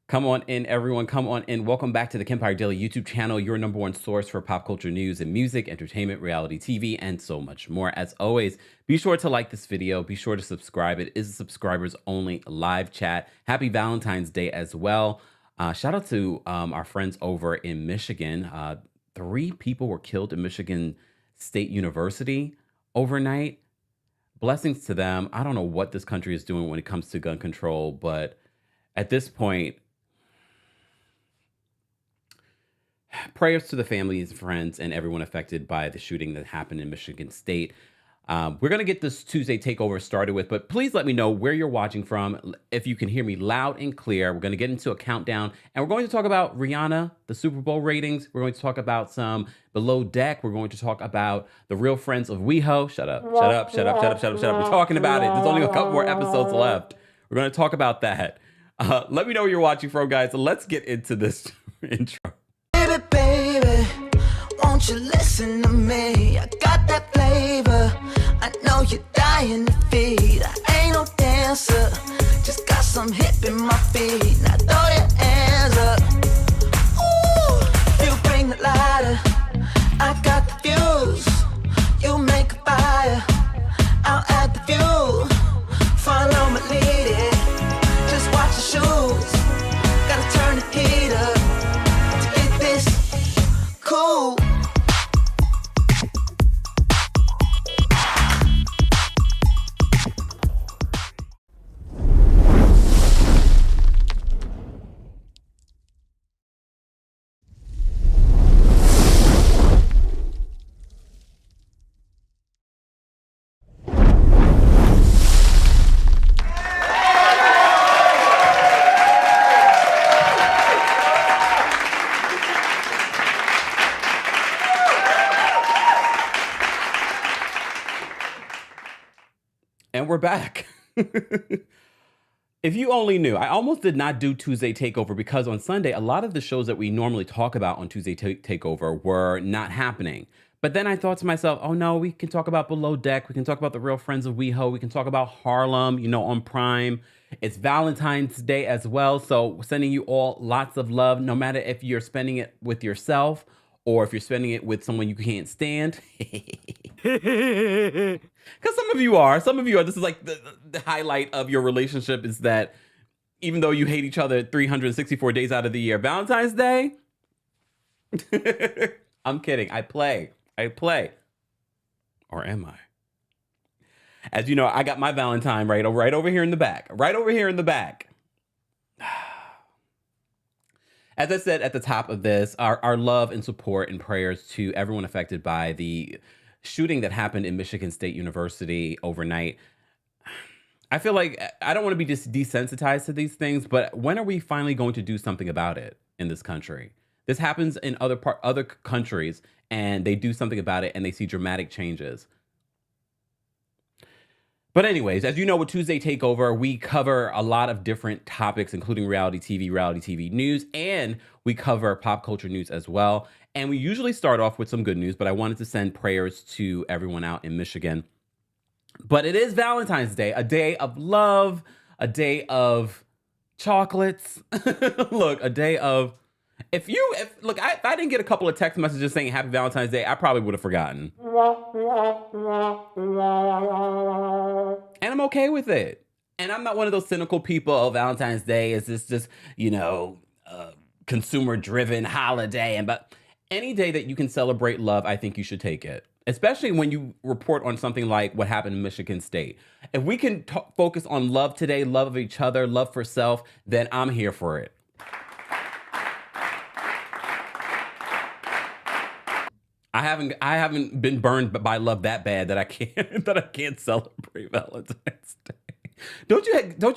Come on in, everyone. Come on in. Welcome back to the Kempire Daily YouTube channel, your number one source for pop culture news and music, entertainment, reality TV, and so much more. As always, be sure to like this video. Be sure to subscribe. It is a subscribers only live chat. Happy Valentine's Day as well. Shout out to our friends over in Michigan. 3 people were killed in Michigan State University overnight. Blessings to them. I don't know what this country is doing when it comes to gun control, but at this point, prayers to the families, friends, and everyone affected by the shooting that happened in Michigan State. We're going to get this Tuesday takeover started with, but please let me know where you're watching from. If you can hear me loud and clear, we're going to get into a countdown, and we're going to talk about Rihanna, the Super Bowl ratings. We're going to talk about some Below Deck. We're going to talk about the real friends of WeHo. Shut up, shut up, shut up, shut up, shut up, shut up. We're talking about it. There's only a couple more episodes left. We're going to talk about that. Let me know where you're watching from, guys. So let's get into this intro. Baby, won't you listen to me? I got that flavor. I know you're dying to feed. I ain't no dancer, just got some hip in my feet. Now throw your hands up. Ooh, you bring the lighter, I got the fuse. You make a fire, I'll add the fuel. Follow my lead, just watch your shoes. Gotta turn the heat up. Cool. And we're back. If you only knew, I almost did not do Tuesday Takeover because on Sunday, a lot of the shows that we normally talk about on Tuesday Takeover were not happening. But then I thought to myself, oh no, we can talk about Below Deck. We can talk about the real friends of WeHo. We can talk about Harlem, on Prime. It's Valentine's Day as well. So sending you all lots of love, no matter if you're spending it with yourself or if you're spending it with someone you can't stand. Because some of you are. This is like the highlight of your relationship is that even though you hate each other 364 days out of the year, Valentine's Day, I'm kidding. I play. Or am I? As you know, I got my Valentine right over here in the back. As I said at the top of this, our love and support and prayers to everyone affected by the shooting that happened in Michigan State University overnight. I feel like I don't want to be just desensitized to these things, but when are we finally going to do something about it in this country? This happens in other countries, and they do something about it, and they see dramatic changes. But anyways, as you know, with Tuesday Takeover, we cover a lot of different topics, including reality TV news, and we cover pop culture news as well. And we usually start off with some good news, but I wanted to send prayers to everyone out in Michigan. But it is Valentine's Day, a day of love, a day of chocolates. Look, a day of, if I didn't get a couple of text messages saying Happy Valentine's Day, I probably would have forgotten. And I'm okay with it. And I'm not one of those cynical people, oh, Valentine's Day is this just, consumer-driven holiday. But any day that you can celebrate love, I think you should take it. Especially when you report on something like what happened in Michigan State. If we can focus on love today, love of each other, love for self, then I'm here for it. I haven't been burned by love that bad that I can't celebrate Valentine's Day. Don't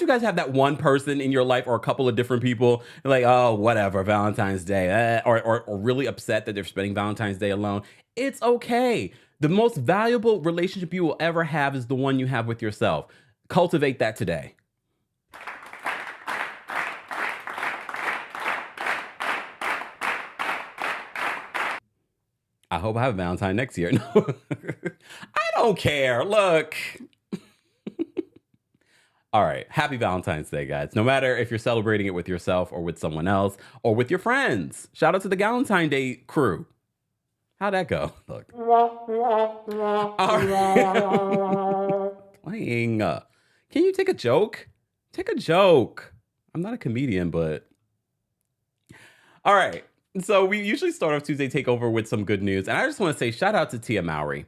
you guys have that one person in your life or a couple of different people like, oh, whatever, Valentine's Day, or really upset that they're spending Valentine's Day alone? It's okay. The most valuable relationship you will ever have is the one you have with yourself. Cultivate that today. I hope I have a Valentine next year. No, I don't care. Look, All right. Happy Valentine's Day, guys. No matter if you're celebrating it with yourself or with someone else or with your friends. Shout out to the Valentine's Day crew. How'd that go? Look. All right. Playing. Can you take a joke? Take a joke. I'm not a comedian, but. All right. So we usually start off Tuesday Takeover with some good news. And I just want to say shout out to Tia Mowry.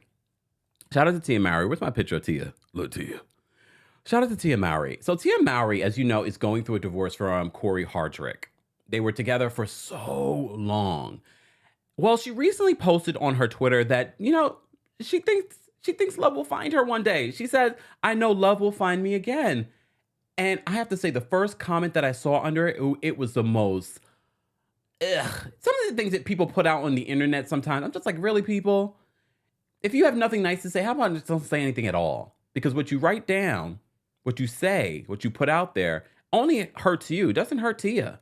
Shout out to Tia Mowry. Where's my picture of Tia? Look, Tia. Shout out to Tia Mowry. So Tia Mowry, as you know, is going through a divorce from Corey Hardrick. They were together for so long. Well, she recently posted on her Twitter that, she thinks love will find her one day. She said, "I know love will find me again." And I have to say, the first comment that I saw under it, it was the most, some of the things that people put out on the internet sometimes, I'm just like, really, people? If you have nothing nice to say, how about just don't say anything at all? Because what you write down, what you say, what you put out there, only hurts you, doesn't hurt Tia.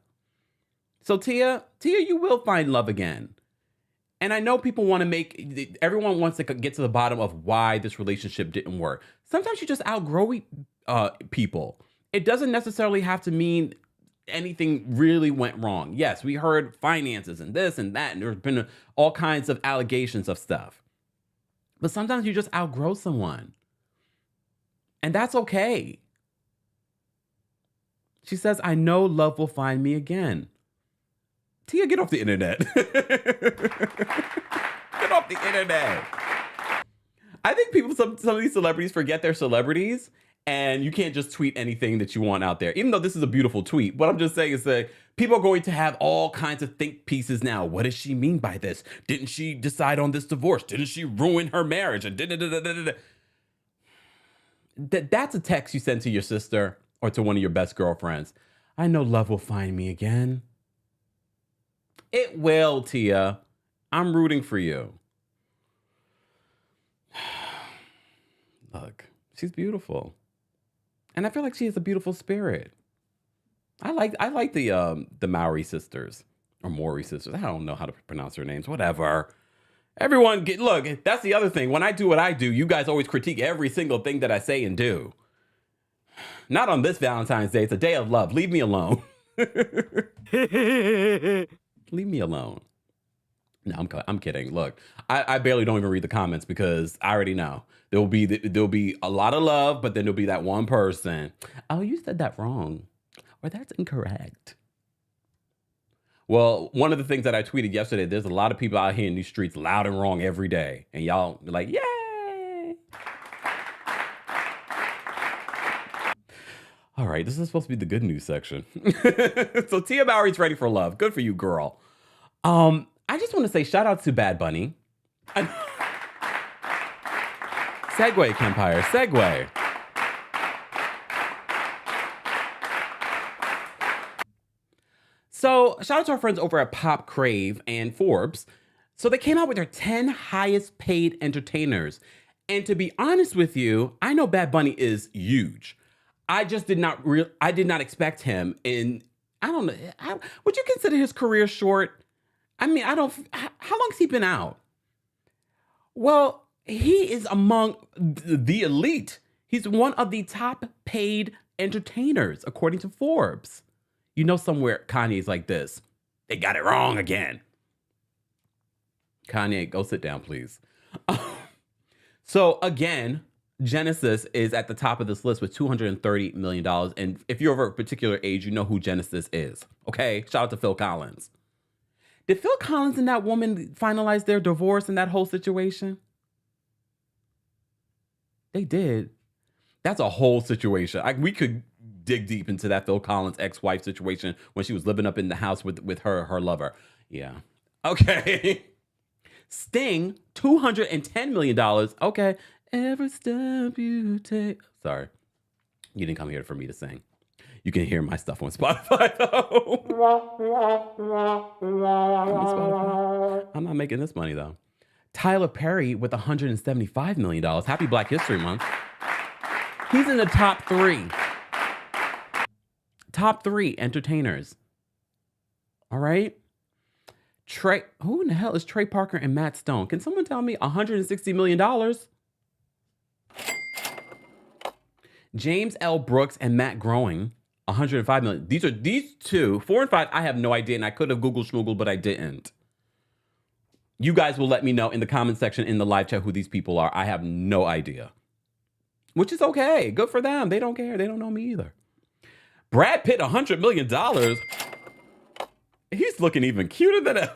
So Tia, you will find love again. And I know people want to everyone wants to get to the bottom of why this relationship didn't work. Sometimes you just outgrow people. It doesn't necessarily have to mean anything really went wrong. Yes, we heard finances and this and that, and there's been all kinds of allegations of stuff. But sometimes you just outgrow someone. And that's okay. She says, "I know love will find me again." Tia, get off the internet. Get off the internet. I think some of these celebrities forget they're celebrities, and you can't just tweet anything that you want out there. Even though this is a beautiful tweet, what I'm just saying is that people are going to have all kinds of think pieces now. What does she mean by this? Didn't she decide on this divorce? Didn't she ruin her marriage? And that's a text you send to your sister or to one of your best girlfriends. "I know love will find me again." It will, Tia. I'm rooting for you. Look, she's beautiful. And I feel like she has a beautiful spirit. I like the Mowry sisters or Mowry sisters. I don't know how to pronounce their names. Whatever. Everyone look, that's the other thing. When I do what I do, you guys always critique every single thing that I say and do. Not on this Valentine's Day. It's a day of love. Leave me alone. Leave me alone. No, I'm kidding. Look, I barely don't even read the comments because I already know there'll be a lot of love, but then there'll be that one person. "Oh, you said that wrong," or "That's incorrect." Well, one of the things that I tweeted yesterday, there's a lot of people out here in these streets loud and wrong every day. And y'all be like, yay. All right, this is supposed to be the good news section. So Tia Mowry's ready for love. Good for you, girl. I just want to say shout out to Bad Bunny. Segue, Kempire, segue. So shout out to our friends over at Pop Crave and Forbes. So they came out with their 10 highest paid entertainers. And to be honest with you, I know Bad Bunny is huge. I just did not expect him in, I don't know, would you consider his career short? I mean, how long's he been out? Well, he is among the elite. He's one of the top paid entertainers, according to Forbes. You know, somewhere Kanye's like this. They got it wrong again. Kanye, go sit down, please. So again, Genesis is at the top of this list with $230 million. And if you're of a particular age, you know who Genesis is. Okay, shout out to Phil Collins. Did Phil Collins and that woman finalize their divorce in that whole situation? They did. That's a whole situation. We could dig deep into that Phil Collins ex-wife situation when she was living up in the house with her lover. Yeah. Okay. Sting, $210 million. Okay. Every step you take. Sorry. You didn't come here for me to sing. You can hear my stuff on Spotify, though. Spotify. I'm not making this money, though. Tyler Perry with $175 million. Happy Black History Month. He's in the top three. Top three entertainers. All right. Who in the hell is Trey Parker and Matt Stone? Can someone tell me $160 million? James L. Brooks and Matt Groening, 105 million. These two, 4 and 5. I have no idea, and I could have Googled schmoogled, but I didn't. You guys will let me know in the comment section in the live chat who these people are. I have no idea, which is okay. Good for them. They don't care. They don't know me either. Brad Pitt, $100 million. He's looking even cuter than ever.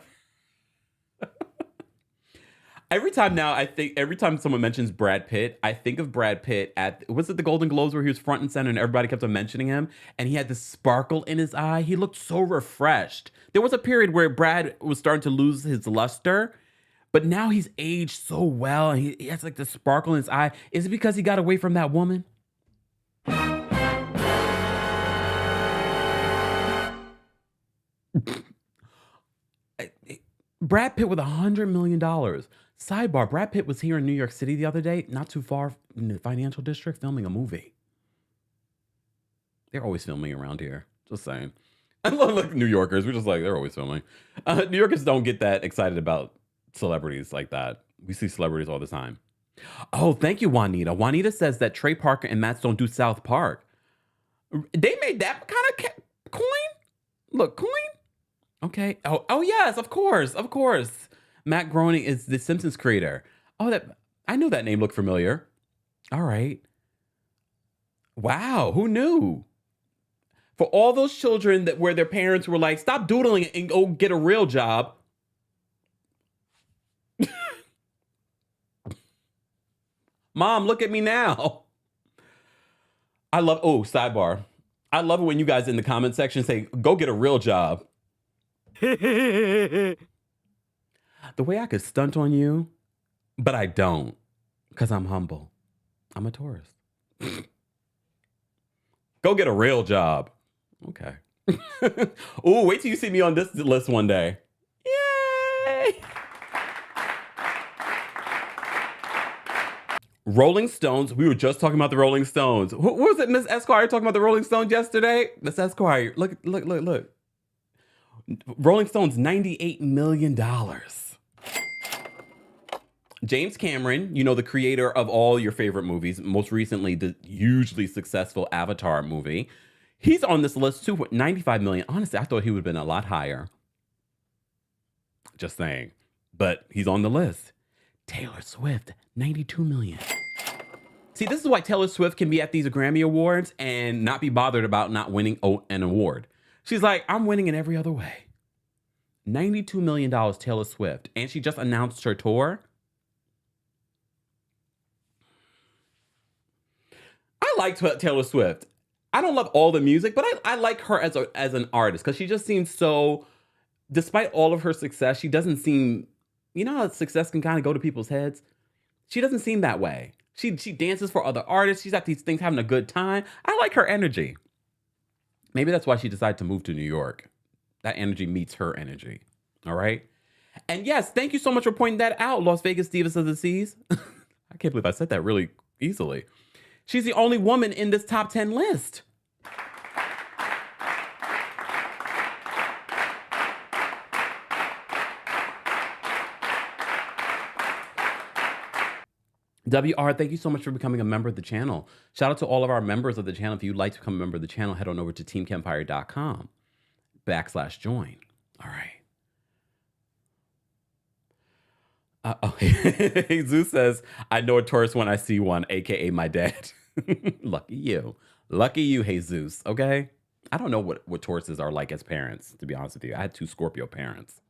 Every time someone mentions Brad Pitt, I think of Brad Pitt was it the Golden Globes where he was front and center and everybody kept on mentioning him and he had this sparkle in his eye. He looked so refreshed. There was a period where Brad was starting to lose his luster, but now he's aged so well and he has like the sparkle in his eye. Is it because he got away from that woman? Brad Pitt with $100 million. Sidebar, Brad Pitt was here in New York City the other day, not too far in the financial district, filming a movie. They're always filming around here. Just saying. I love New Yorkers. We're just like, they're always filming. New Yorkers don't get that excited about celebrities like that. We see celebrities all the time. Oh, thank you, Juanita. Juanita says that Trey Parker and Matt Stone do South Park. They made that kind of coin? Look, coin? Okay. Oh yes, of course. Matt Groening is the Simpsons creator. Oh, I knew that name looked familiar. All right. Wow, who knew? For all those children where their parents were like, stop doodling and go get a real job. Mom, look at me now. Sidebar. I love it when you guys in the comment section say, go get a real job. The way I could stunt on you, but I don't, because I'm humble. I'm a tourist. Go get a real job. Okay. Ooh, wait till you see me on this list one day. Yay! Rolling Stones. We were just talking about the Rolling Stones. Who was it, Miss Esquire, talking about the Rolling Stones yesterday? Miss Esquire, look. Rolling Stones, $98 million. James Cameron, the creator of all your favorite movies, most recently the hugely successful Avatar movie. He's on this list too with $95 million. Honestly, I thought he would have been a lot higher. Just saying. But he's on the list. Taylor Swift, $92 million. See, this is why Taylor Swift can be at these Grammy Awards and not be bothered about not winning an award. She's like, I'm winning in every other way. $92 million, Taylor Swift. And she just announced her tour. I like Taylor Swift. I don't love all the music, but I like her as an artist because she just seems so, despite all of her success, she doesn't seem, how success can kind of go to people's heads? She doesn't seem that way. She dances for other artists. She's at these things having a good time. I like her energy. Maybe that's why she decided to move to New York. That energy meets her energy. All right? And yes, thank you so much for pointing that out, Las Vegas Divas of the Seas. I can't believe I said that really easily. She's the only woman in this top 10 list. WR, thank you so much for becoming a member of the channel. Shout out to all of our members of the channel. If you'd like to become a member of the channel, head on over to teamkempire.com/join. All right. Jesus says, I know a tourist when I see one, aka my dad. Lucky you. Lucky you, Jesus. Okay? I don't know what Tauruses are like as parents, to be honest with you. I had 2 Scorpio parents.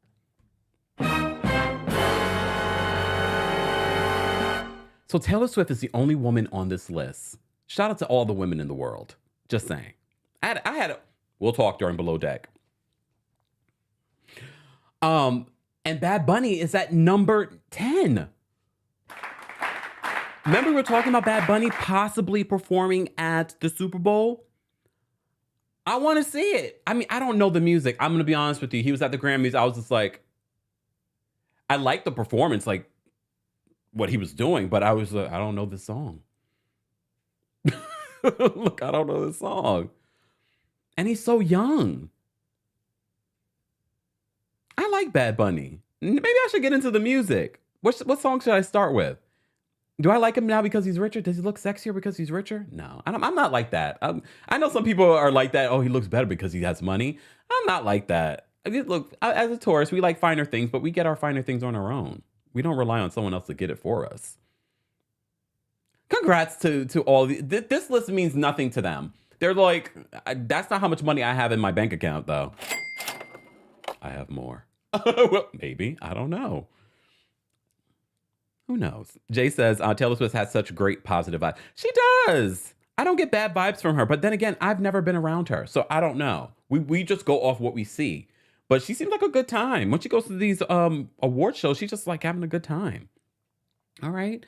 So Taylor Swift is the only woman on this list. Shout out to all the women in the world. Just saying. We'll talk during Below Deck. And Bad Bunny is at number 10. Remember we were talking about Bad Bunny possibly performing at the Super Bowl? I want to see it. I mean, I don't know the music. I'm going to be honest with you. He was at the Grammys. I was just like, I liked the performance, like what he was doing, but I was like, I don't know this song. Look, I don't know this song. And he's so young. I like Bad Bunny. Maybe I should get into the music. What song should I start with? Do I like him now because he's richer? Does he look sexier because he's richer? No, I'm not like that. I know some people are like that. Oh, he looks better because he has money. I'm not like that. I mean, look, as a tourist, we like finer things, but we get our finer things on our own. We don't rely on someone else to get it for us. Congrats to all this list means nothing to them. They're like, that's not how much money I have in my bank account, though. I have more. Well, maybe. I don't know. Who knows? Jay says, Taylor Swift has such great positive vibes. She does. I don't get bad vibes from her. But then again, I've never been around her. So I don't know. We just go off what we see. But she seems like a good time. When she goes to these award shows, she's just like having a good time. All right.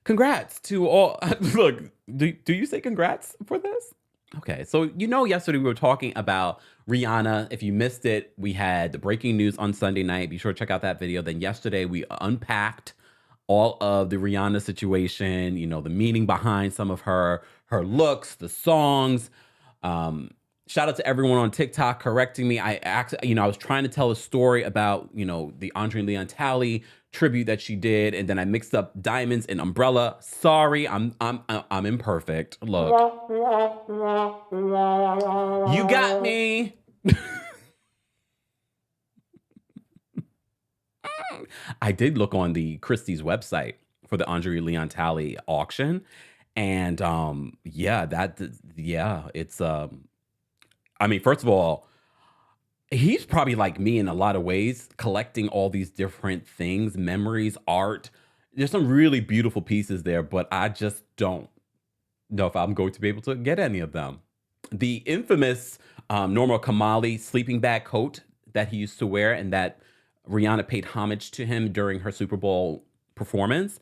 Congrats to all. Look, do you say congrats for this? Okay, so yesterday we were talking about Rihanna. If you missed it, we had the breaking news on Sunday night. Be sure to check out that video. Then yesterday we unpacked all of the Rihanna situation, the meaning behind some of her looks, the songs. Shout out to everyone on TikTok correcting me. I was trying to tell a story about, the Andre Leon Talley tribute that she did, and then I mixed up diamonds and umbrella. Sorry, I'm imperfect. Look. You got me. I did look on the Christie's website for the Andre Leon Talley auction, and it's first of all, he's probably like me in a lot of ways, collecting all these different things, memories, art. There's some really beautiful pieces there, but I just don't know if I'm going to be able to get any of them. The infamous Norma Kamali sleeping bag coat that he used to wear and that Rihanna paid homage to him during her Super Bowl performance,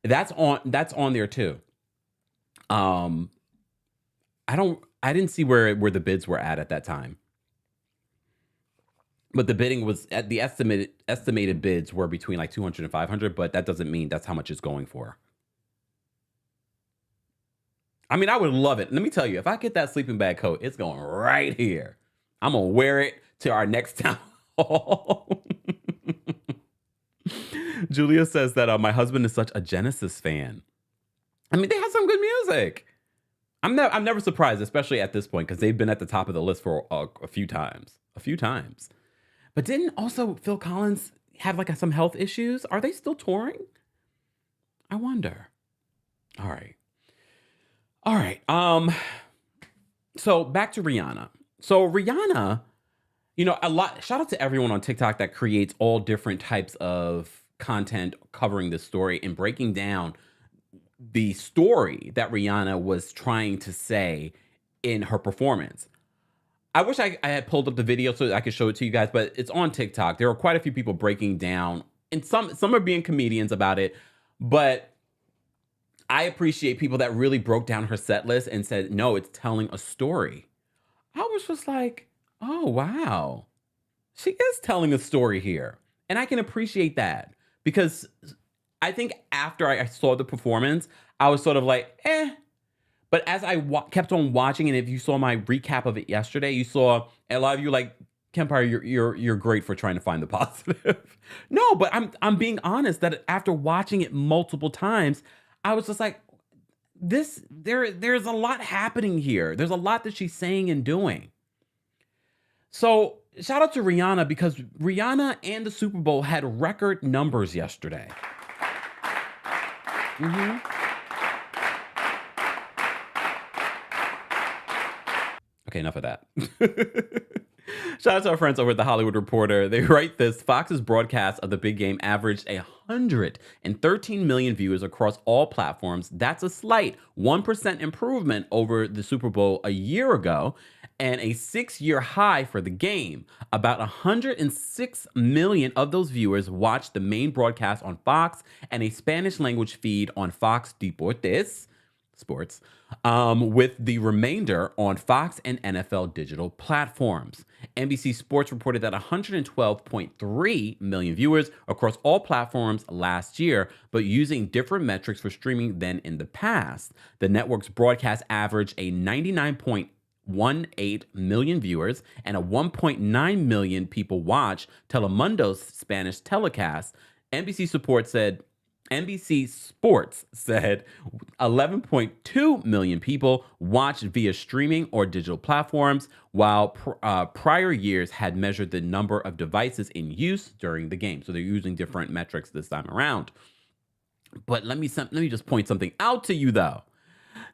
that's on there too. I didn't see where the bids were at that time. But the bidding was at the estimated bids were between like 200 and 500, but that doesn't mean that's how much it's going for. I mean, I would love it. Let me tell you, if I get that sleeping bag coat, it's going right here. I'm going to wear it to our next town hall. Julia says that my husband is such a Genesis fan. I mean, they have some good music. I'm never surprised, especially at this point, because they've been at the top of the list for a few times. But didn't also Phil Collins have like some health issues? Are they still touring? I wonder. All right. So back to Rihanna. So Rihanna, shout out to everyone on TikTok that creates all different types of content covering this story and breaking down the story that Rihanna was trying to say in her performance. I wish I had pulled up the video so I could show it to you guys, but it's on TikTok. There are quite a few people breaking down, and some are being comedians about it, but I appreciate people that really broke down her set list and said, no, it's telling a story. I was just like, oh, wow. She is telling a story here. And I can appreciate that because I think after I saw the performance, I was sort of like, eh. But as I kept on watching, and if you saw my recap of it yesterday, you saw a lot of you like, Kempire, you're great for trying to find the positive. No, but I'm being honest that after watching it multiple times, I was just like, there's a lot happening here. There's a lot that she's saying and doing. So shout out to Rihanna because Rihanna and the Super Bowl had record numbers yesterday. Okay, enough of that. Shout out to our friends over at The Hollywood Reporter. They write this: Fox's broadcast of the big game averaged 113 million viewers across all platforms. That's a slight 1% improvement over the Super Bowl a year ago and a 6-year high for the game. About 106 million of those viewers watched the main broadcast on Fox and a Spanish language feed on Fox Deportes, sports, with the remainder on Fox and NFL digital platforms. NBC Sports reported that 112.3 million viewers across all platforms last year, but using different metrics for streaming than in the past. The network's broadcast averaged a 99.18 million viewers and a 1.9 million people watch Telemundo's Spanish telecast. NBC Sports said NBC Sports said 11.2 million people watched via streaming or digital platforms, while prior years had measured the number of devices in use during the game. So they're using different metrics this time around. But let me just point something out to you, though.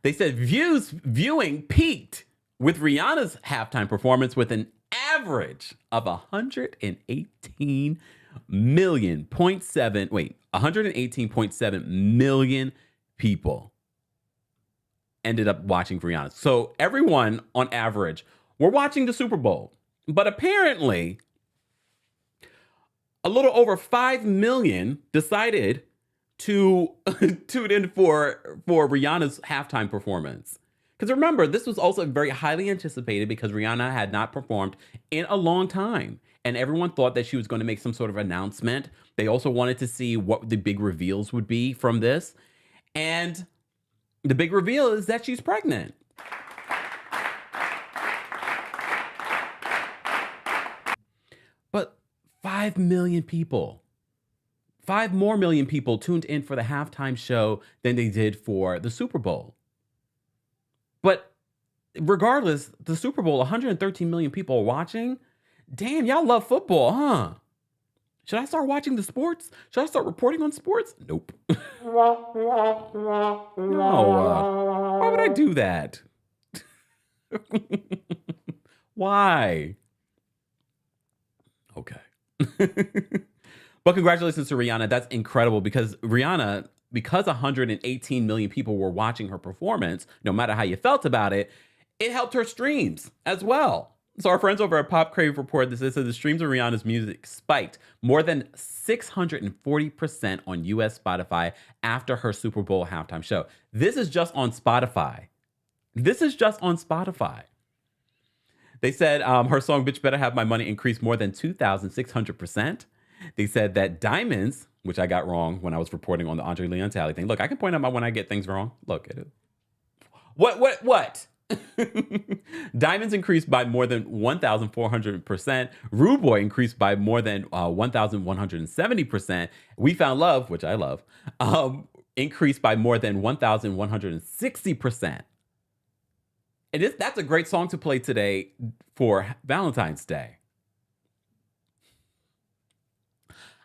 They said viewing peaked with Rihanna's halftime performance with an average of 118.7 million people ended up watching Rihanna. So everyone on average were watching the Super Bowl. But apparently, a little over 5 million decided to tune in for Rihanna's halftime performance. Because remember, this was also very highly anticipated because Rihanna had not performed in a long time. And everyone thought that she was going to make some sort of announcement. They also wanted to see what the big reveals would be from this. And the big reveal is that she's pregnant. But 5 million people, 5 more million people tuned in for the halftime show than they did for the Super Bowl. But regardless, the Super Bowl, 113 million people are watching. Damn, y'all love football, huh? Should I start watching the sports? Should I start reporting on sports? Nope. No. Why would I do that? Why? Okay. But congratulations to Rihanna. That's incredible because Rihanna, because 118 million people were watching her performance, no matter how you felt about it, it helped her streams as well. So our friends over at Pop Crave report this. It says the streams of Rihanna's music spiked more than 640% on US Spotify after her Super Bowl halftime show. This is just on Spotify. They said her song Bitch Better Have My Money increased more than 2,600%. They said that Diamonds, which I got wrong when I was reporting on the Andre Leon Talley thing. Look, I can point out when I get things wrong. Look at it. What? Diamonds increased by more than 1,400%. Rude Boy increased by more than 1,170%. We Found Love, which I love, increased by more than 1,160%. And that's a great song to play today for Valentine's Day.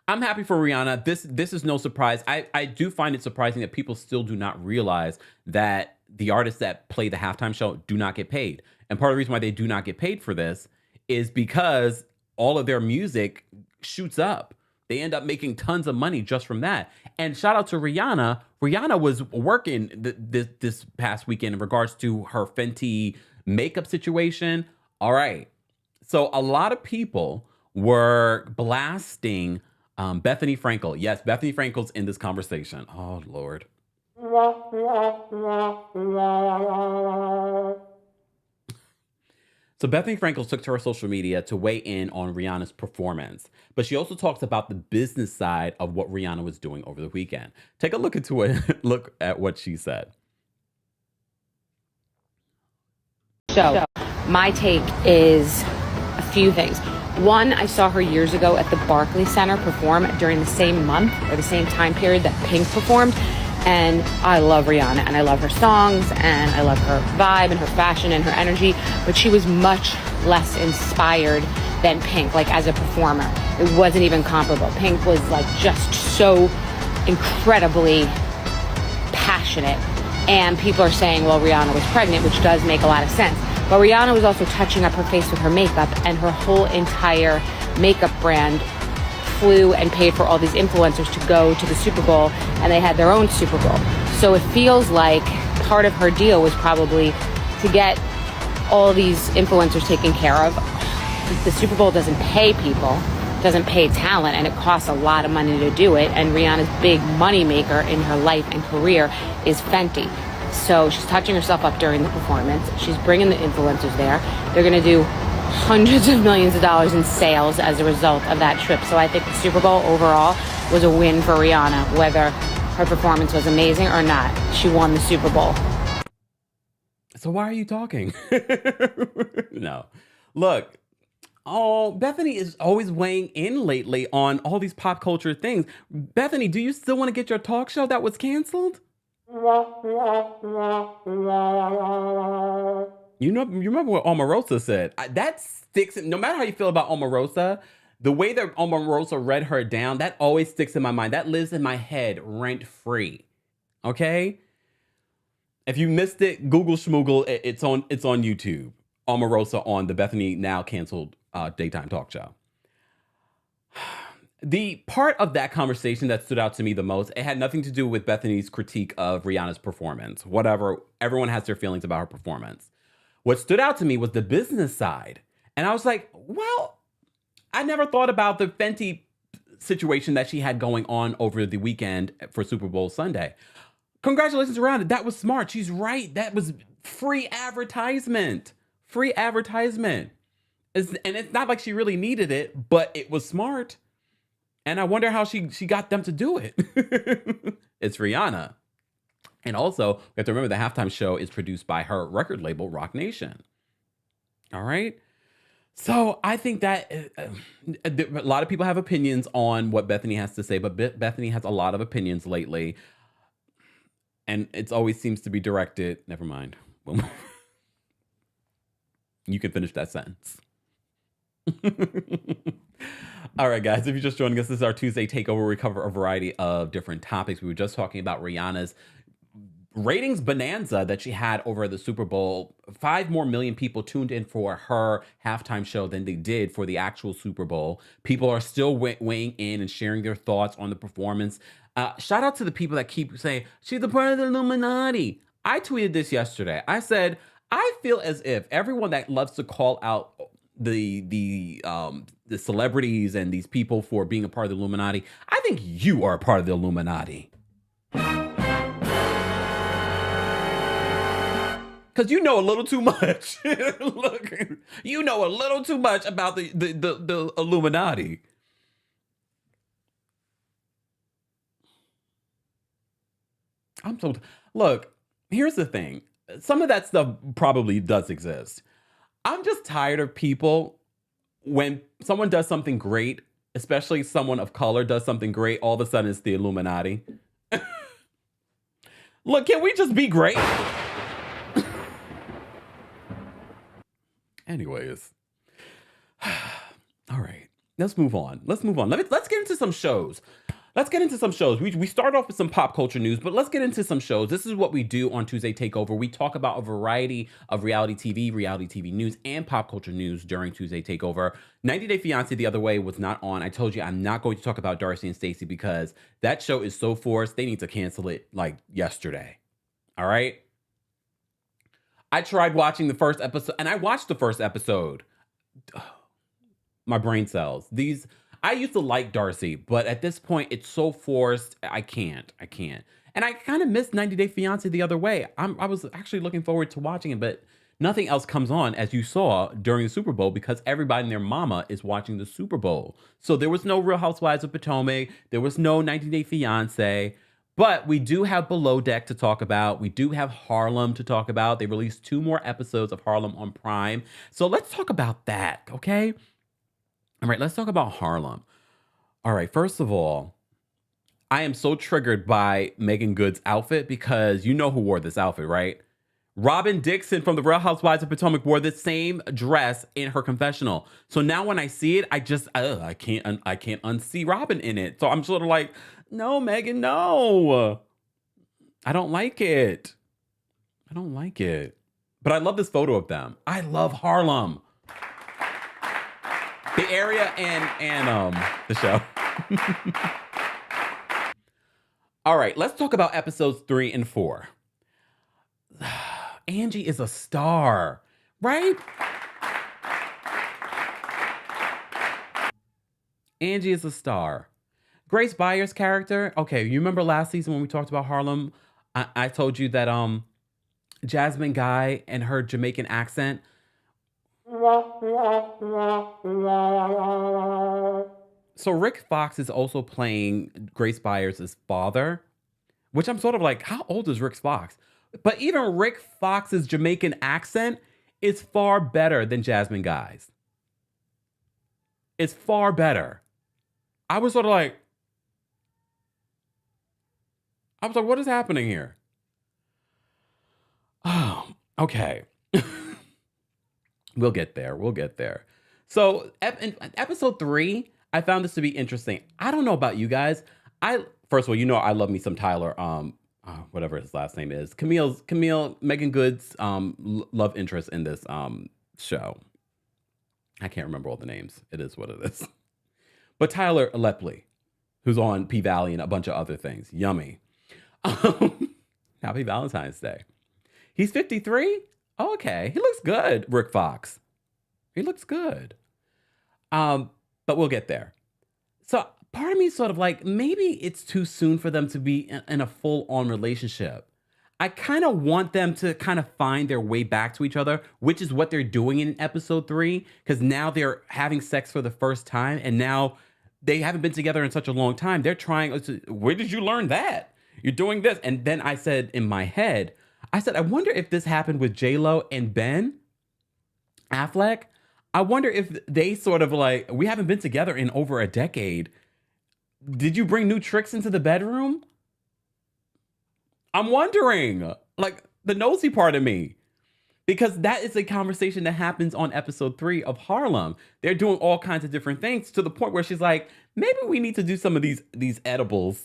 I'm happy for Rihanna. This is no surprise. I do find it surprising that people still do not realize that the artists that play the halftime show do not get paid. And part of the reason why they do not get paid for this is because all of their music shoots up. They end up making tons of money just from that. And shout out to Rihanna. Rihanna was working this past weekend in regards to her Fenty makeup situation. All right. So a lot of people were blasting Bethan Frankel. Yes, Bethan Frankel's in this conversation. Oh, Lord. So Bethan Frankel took to her social media to weigh in on Rihanna's performance, but she also talks about the business side of what Rihanna was doing over the weekend. Take a look at what she said. So my take is a few things. One, I saw her years ago at the Barclays Center perform during the same month or the same time period that Pink performed. And I love Rihanna and I love her songs and I love her vibe and her fashion and her energy, but she was much less inspired than Pink, like as a performer. It wasn't even comparable. Pink was like just so incredibly passionate. And people are saying, well, Rihanna was pregnant, which does make a lot of sense. But Rihanna was also touching up her face with her makeup, and her whole entire makeup brand flew and paid for all these influencers to go to the Super Bowl, and they had their own Super Bowl. So it feels like part of her deal was probably to get all these influencers taken care of. The Super Bowl doesn't pay people, doesn't pay talent, and it costs a lot of money to do it. And Rihanna's big money maker in her life and career is Fenty. So she's touching herself up during the performance. She's bringing the influencers there. They're going to do hundreds of millions of dollars in sales as a result of that trip. So I think the Super Bowl overall was a win for Rihanna, whether her performance was amazing or not. She won the Super Bowl. So why are you talking? No. Look, Oh, Bethany is always weighing in lately on all these pop culture things. Bethany, do you still want to get your talk show that was canceled? You remember what Omarosa said? That sticks. No matter how you feel about Omarosa, the way that Omarosa read her down, that always sticks in my mind. That lives in my head rent free. Okay. If you missed it, Google Schmoogle. It's on YouTube. Omarosa on the Bethany now canceled daytime talk show. The part of that conversation that stood out to me the most, it had nothing to do with Bethany's critique of Rihanna's performance. Whatever, everyone has their feelings about her performance. What stood out to me was the business side. And I was like, well, I never thought about the Fenty situation that she had going on over the weekend for Super Bowl Sunday. Congratulations, Rihanna. That was smart. She's right. That was free advertisement. Free advertisement. And it's not like she really needed it, but it was smart. And I wonder how she got them to do it. It's Rihanna. And also, we have to remember the halftime show is produced by her record label, Roc Nation. All right? So I think that a lot of people have opinions on what Bethany has to say, but Bethany has a lot of opinions lately. And it always seems to be directed. Never mind. You can finish that sentence. All right, guys, if you're just joining us, this is our Tuesday Takeover. We cover a variety of different topics. We were just talking about Rihanna's ratings bonanza that she had over the Super Bowl. 5 more million people tuned in for her halftime show than they did for the actual Super Bowl. People are still weighing in and sharing their thoughts on the performance. Shout out to the people that keep saying, she's a part of the Illuminati. I tweeted this yesterday. I said, I feel as if everyone that loves to call out the celebrities and these people for being a part of the Illuminati, I think you are a part of the Illuminati. Because you know a little too much. Look, you know a little too much about the Illuminati. Look, here's the thing. Some of that stuff probably does exist. I'm just tired of people when someone does something great, especially someone of color does something great, all of a sudden it's the Illuminati. Look, can we just be great? Anyways. All right. Let's move on. Let's get into some shows. We start off with some pop culture news, but let's get into some shows. This is what we do on Tuesday Takeover. We talk about a variety of reality TV news, and pop culture news during Tuesday Takeover. 90 Day Fiancé the other way was not on. I told you I'm not going to talk about Darcy and Stacey because that show is so forced. They need to cancel it like yesterday. All right? I tried watching the first episode, and I watched the first episode. My brain cells. I used to like Darcy, but at this point, it's so forced. I can't. And I kind of missed 90 Day Fiancé the other way. I was actually looking forward to watching it, but nothing else comes on, as you saw during the Super Bowl, because everybody and their mama is watching the Super Bowl. So there was no Real Housewives of Potomac. There was no 90 Day Fiancé. But we do have Below Deck to talk about. We do have Harlem to talk about. They released 2 more episodes of Harlem on Prime. So let's talk about that, okay? All right, let's talk about Harlem. All right, first of all, I am so triggered by Megan Good's outfit because you know who wore this outfit, right? Robin Dixon from the Real Housewives of Potomac wore the same dress in her confessional. So now when I see it, I can't unsee Robin in it. So I'm sort of like, no, Megan, no. I don't like it. But I love this photo of them. I love Harlem. The area and the show. All right, let's talk about episodes 3 and 4. Angie is a star, right? Angie is a star. Grace Byers' character. Okay, you remember last season when we talked about Harlem? I told you that Jasmine Guy and her Jamaican accent. So Rick Fox is also playing Grace Byers' father, which I'm sort of like, how old is Rick Fox? But even Rick Fox's Jamaican accent is far better than Jasmine Guy's. is far better. I was sort of like, what is happening here? Oh, okay. We'll get there. We'll get there. So in episode 3, I found this to be interesting. I don't know about you guys. First of all, I love me some Tyler, whatever his last name is. Camille, Megan Good's love interest in this show. I can't remember all the names. It is what it is. But Tyler Lepley, who's on P-Valley and a bunch of other things. Yummy. Happy Valentine's Day. He's 53? Oh, okay. He looks good, Rick Fox. He looks good. But we'll get there. So part of me is sort of like, maybe it's too soon for them to be in a full-on relationship. I kind of want them to kind of find their way back to each other, which is what they're doing in episode 3, because now they're having sex for the first time, and now they haven't been together in such a long time. They're trying, where did you learn that? You're doing this. And then I said in my head, I wonder if this happened with J-Lo and Ben Affleck. I wonder if they sort of like, we haven't been together in over a decade. Did you bring new tricks into the bedroom? I'm wondering, like, the nosy part of me. Because that is a conversation that happens on episode 3 of Harlem. They're doing all kinds of different things to the point where she's like, maybe we need to do some of these edibles.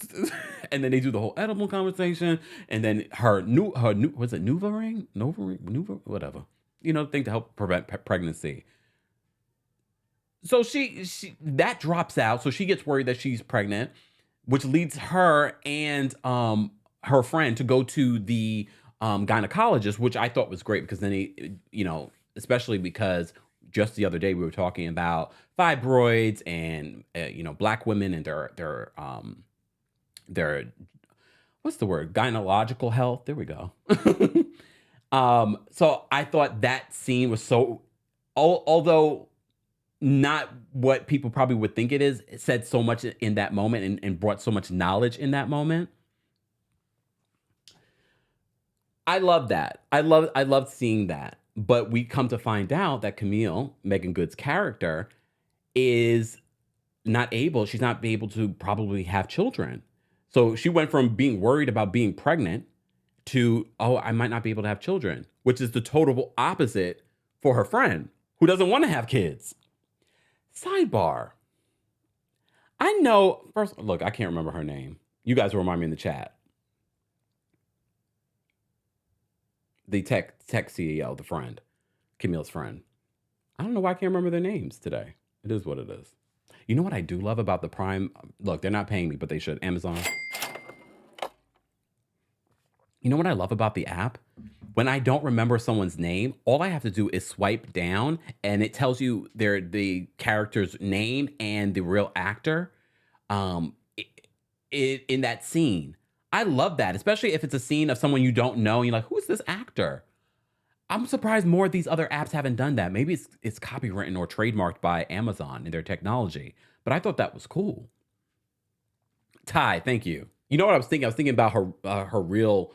And then they do the whole edible conversation. And then her was it Nuva ring? Whatever. Thing to help prevent pregnancy. So she that drops out. So she gets worried that she's pregnant, which leads her and her friend to go to the gynecologist, which I thought was great because then he, especially because just the other day we were talking about fibroids and Black women and their what's the word, gynecological health. There we go. So I thought that scene was so, although not what people probably would think it is, it said so much in that moment and brought so much knowledge in that moment. I love that. I loved seeing that. But we come to find out that Camille, Megan Good's character, she's not able to probably have children. So she went from being worried about being pregnant to, I might not be able to have children, which is the total opposite for her friend who doesn't want to have kids. Sidebar. I know, first, look, I can't remember her name. You guys will remind me in the chat. The tech CEO, the friend, Camille's friend. I don't know why I can't remember their names today. It is what it is. You know what I do love about the Prime? Look, they're not paying me, but they should. Amazon. You know what I love about the app? When I don't remember someone's name, all I have to do is swipe down and it tells you the character's name and the real actor in that scene. I love that, especially if it's a scene of someone you don't know. And you're like, who's this actor? I'm surprised more of these other apps haven't done that. Maybe it's copywritten or trademarked by Amazon in their technology. But I thought that was cool. Ty, thank you. You know what I was thinking? I was thinking about her real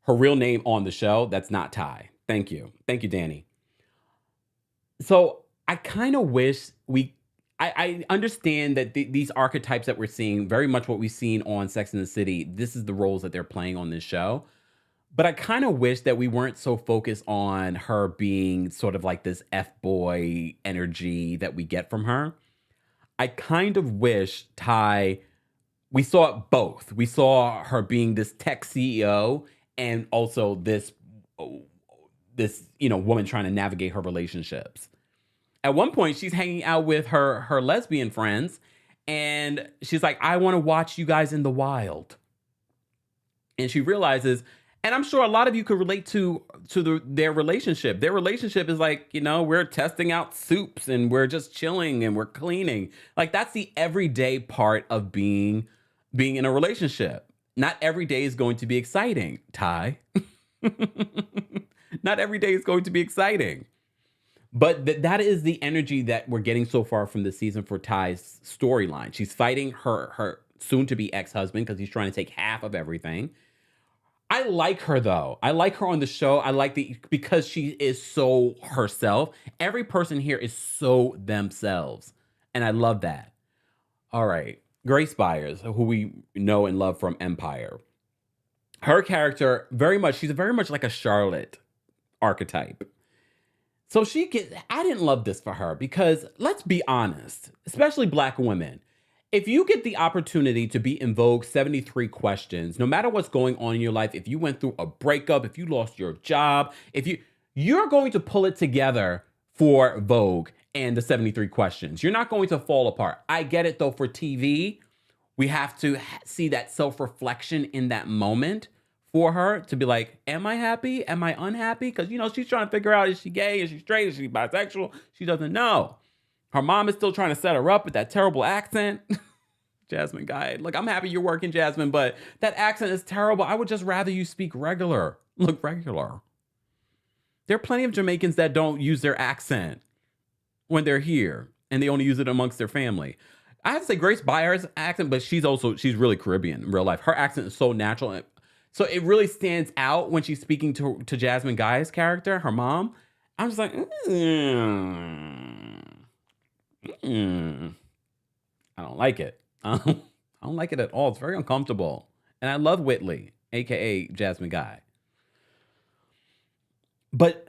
name on the show. That's not Ty. Thank you. Thank you, Danny. So I kind of wish I understand that these archetypes that we're seeing, very much what we've seen on Sex and the City, this is the roles that they're playing on this show. But I kind of wish that we weren't so focused on her being sort of like this F-boy energy that we get from her. I kind of wish we saw both. We saw her being this tech CEO and also this woman trying to navigate her relationships. At one point, she's hanging out with her lesbian friends, and she's like, I want to watch you guys in the wild. And she realizes, and I'm sure a lot of you could relate to their relationship. Their relationship is like, we're testing out soups, and we're just chilling, and we're cleaning. Like, that's the everyday part of being in a relationship. Not every day is going to be exciting, Ty. Not every day is going to be exciting. But that is the energy that we're getting so far from this season for Ty's storyline. She's fighting her soon-to-be ex-husband because he's trying to take half of everything. I like her, though. I like her on the show. I like because she is so herself. Every person here is so themselves. And I love that. All right. Grace Byers, who we know and love from Empire. Her character, she's very much like a Charlotte archetype. So I didn't love this for her because let's be honest, especially Black women. If you get the opportunity to be in Vogue 73 questions, no matter what's going on in your life, if you went through a breakup, if you lost your job, you're going to pull it together for Vogue and the 73 questions. You're not going to fall apart. I get it though, for TV, we have to see that self-reflection in that moment for her to be like, am I happy? Am I unhappy? Because, she's trying to figure out, is she gay? Is she straight? Is she bisexual? She doesn't know. Her mom is still trying to set her up with that terrible accent. Jasmine Guy. Look, I'm happy you're working, Jasmine, but that accent is terrible. I would just rather you speak regular. Look regular. There are plenty of Jamaicans that don't use their accent when they're here, and they only use it amongst their family. I have to say Grace Byers' accent, but she's really Caribbean in real life. Her accent is so natural. So it really stands out when she's speaking to Jasmine Guy's character, her mom. I'm just like, I don't like it. I don't like it at all. It's very uncomfortable. And I love Whitley, aka Jasmine Guy. But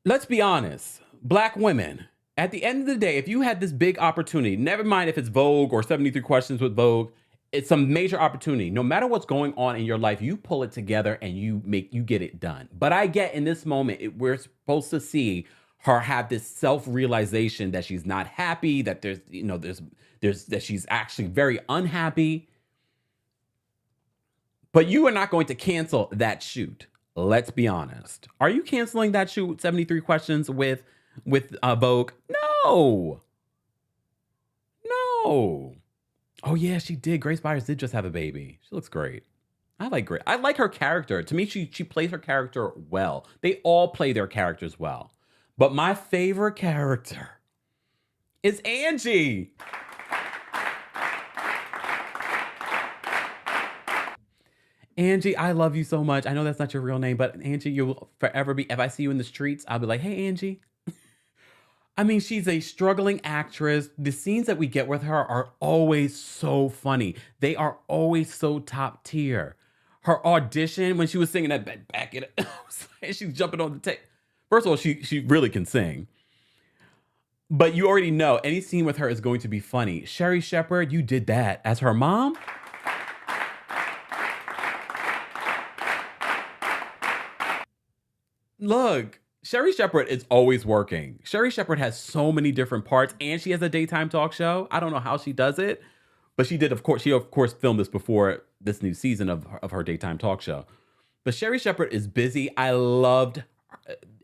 let's be honest, Black women, at the end of the day, if you had this big opportunity, never mind if it's Vogue or 73 Questions with Vogue, it's some major opportunity. No matter what's going on in your life, you pull it together and you get it done. But I get in this moment, we're supposed to see her have this self-realization that she's not happy, that that she's actually very unhappy. But you are not going to cancel that shoot. Let's be honest. Are you canceling that shoot, 73 Questions with Vogue? No. Oh yeah, she did. Grace Byers did just have a baby. She looks great. I like her character. To me, she plays her character well. They all play their characters well. But my favorite character is Angie. Angie, I love you so much. I know that's not your real name, but Angie, you will forever be, if I see you in the streets, I'll be like, hey, Angie. I mean, she's a struggling actress. The scenes that we get with her are always so funny. They are always so top tier. Her audition, when she was singing that back in it, she's jumping on the tape. First of all, she really can sing. But you already know any scene with her is going to be funny. Sherry Shepherd, you did that as her mom. Look, Sherry Shepherd is always working. Sherry Shepherd has so many different parts, and she has a daytime talk show. I don't know how she does it, but she of course filmed this before this new season of her daytime talk show. But Sherry Shepherd is busy. I loved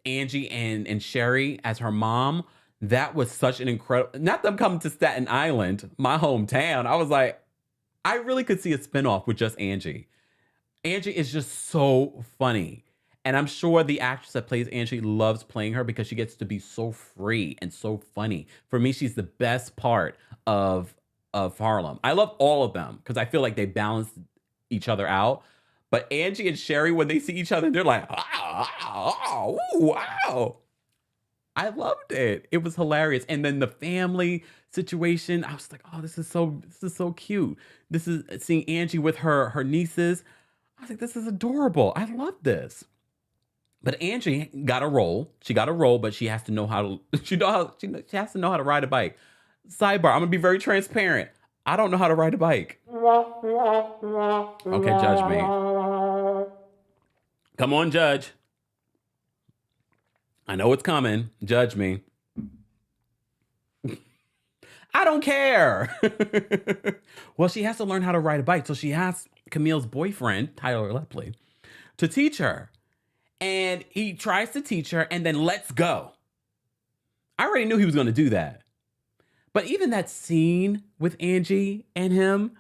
Angie and Sherry as her mom. That was such an incredible, not them coming to Staten Island, my hometown. I was like, I really could see a spinoff with just Angie. Angie is just so funny. And I'm sure the actress that plays Angie loves playing her because she gets to be so free and so funny. For me, she's the best part of Harlem. I love all of them because I feel like they balance each other out. But Angie and Sherry, when they see each other, they're like, wow, wow. I loved it. It was hilarious. And then the family situation, I was like, oh, this is so cute. This is seeing Angie with her nieces. I was like, this is adorable. I love this. But Angie got a role. She got a role, but she has to know how to. She has to know how to ride a bike. Sidebar. I'm gonna be very transparent. I don't know how to ride a bike. Okay, judge me. Come on, judge. I know it's coming. Judge me. I don't care. Well, she has to learn how to ride a bike, so she asked Camille's boyfriend, Tyler Lepley, to teach her. And he tries to teach her and then lets go. I already knew he was going to do that. But even that scene with Angie and him,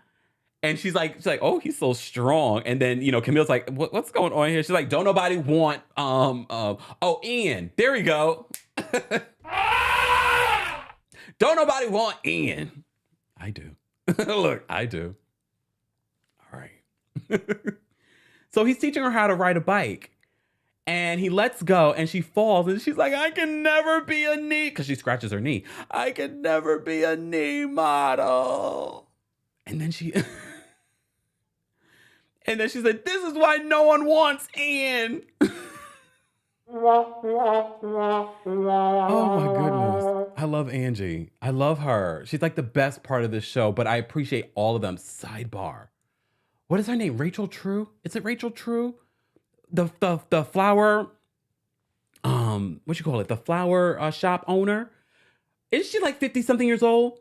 and she's like, oh, he's so strong. And then, Camille's like, what's going on here? She's like, don't nobody want, Ian. There we go. Don't nobody want Ian. I do. Look, I do. All right. So he's teaching her how to ride a bike. And he lets go and she falls and she's like, I can never be a knee, because she scratches her knee. I can never be a knee model. And then she and then she said, this is why no one wants Ian. Oh my goodness. I love Angie. I love her. She's like the best part of this show, but I appreciate all of them. Sidebar. What is her name? Rachel True? Is it Rachel True? The flower, what you call it? The flower shop owner. Isn't she like 50 something years old?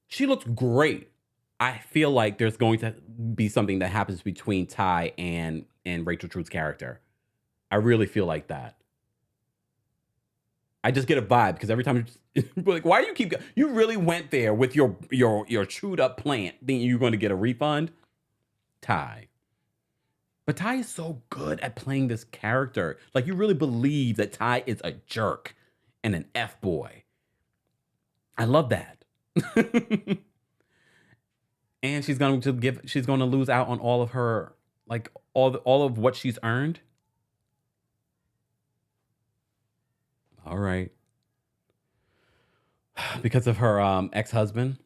She looks great. I feel like there's going to be something that happens between Ty and Rachel True's character. I really feel like that. I just get a vibe because every time like, why do you keep? You really went there with your chewed up plant, thinking you're going to get a refund, Ty. But Ty is so good at playing this character. Like, you really believe that Ty is a jerk and an F-boy. I love that. And she's going to lose out on all of her, like, all of what she's earned. All right. Because of her ex-husband.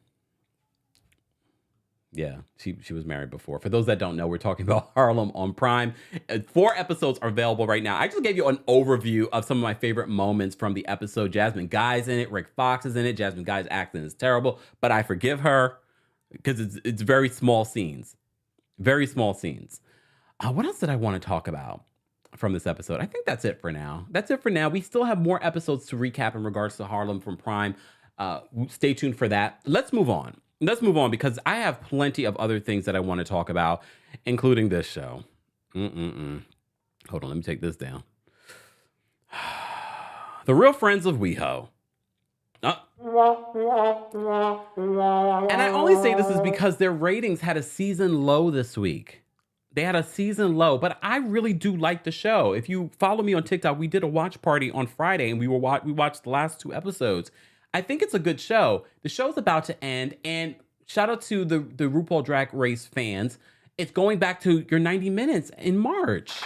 Yeah, she was married before. For those that don't know, we're talking about Harlem on Prime. 4 episodes are available right now. I just gave you an overview of some of my favorite moments from the episode. Jasmine Guy's in it. Rick Fox is in it. Jasmine Guy's acting is terrible, but I forgive her because it's very small scenes. Very small scenes. What else did I want to talk about from this episode? I think that's it for now. We still have more episodes to recap in regards to Harlem from Prime. Stay tuned for that. Let's move on because I have plenty of other things that I want to talk about, including this show. Hold on, let me take this down. The Real Friends of WeHo. And I only say this is because their ratings had a season low this week. They had a season low, but I really do like the show. If you follow me on TikTok, we did a watch party on Friday and we watched the last 2 episodes. I think it's a good show. The show's about to end, and shout out to the RuPaul Drag Race fans. It's going back to your 90 minutes in March.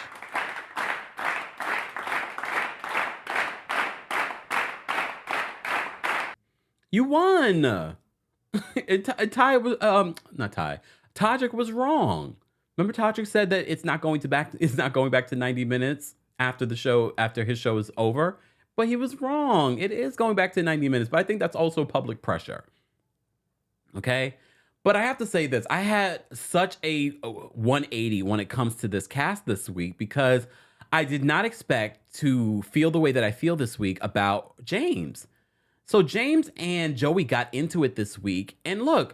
You won. Ty was not Ty. Todrick was wrong. Remember, Todrick said that it's not going back to 90 minutes after his show is over. But he was wrong. It is going back to 90 minutes, but I think that's also public pressure. Okay? But I have to say this. I had such a 180 when it comes to this cast this week because I did not expect to feel the way that I feel this week about James. So James and Joey got into it this week. And look,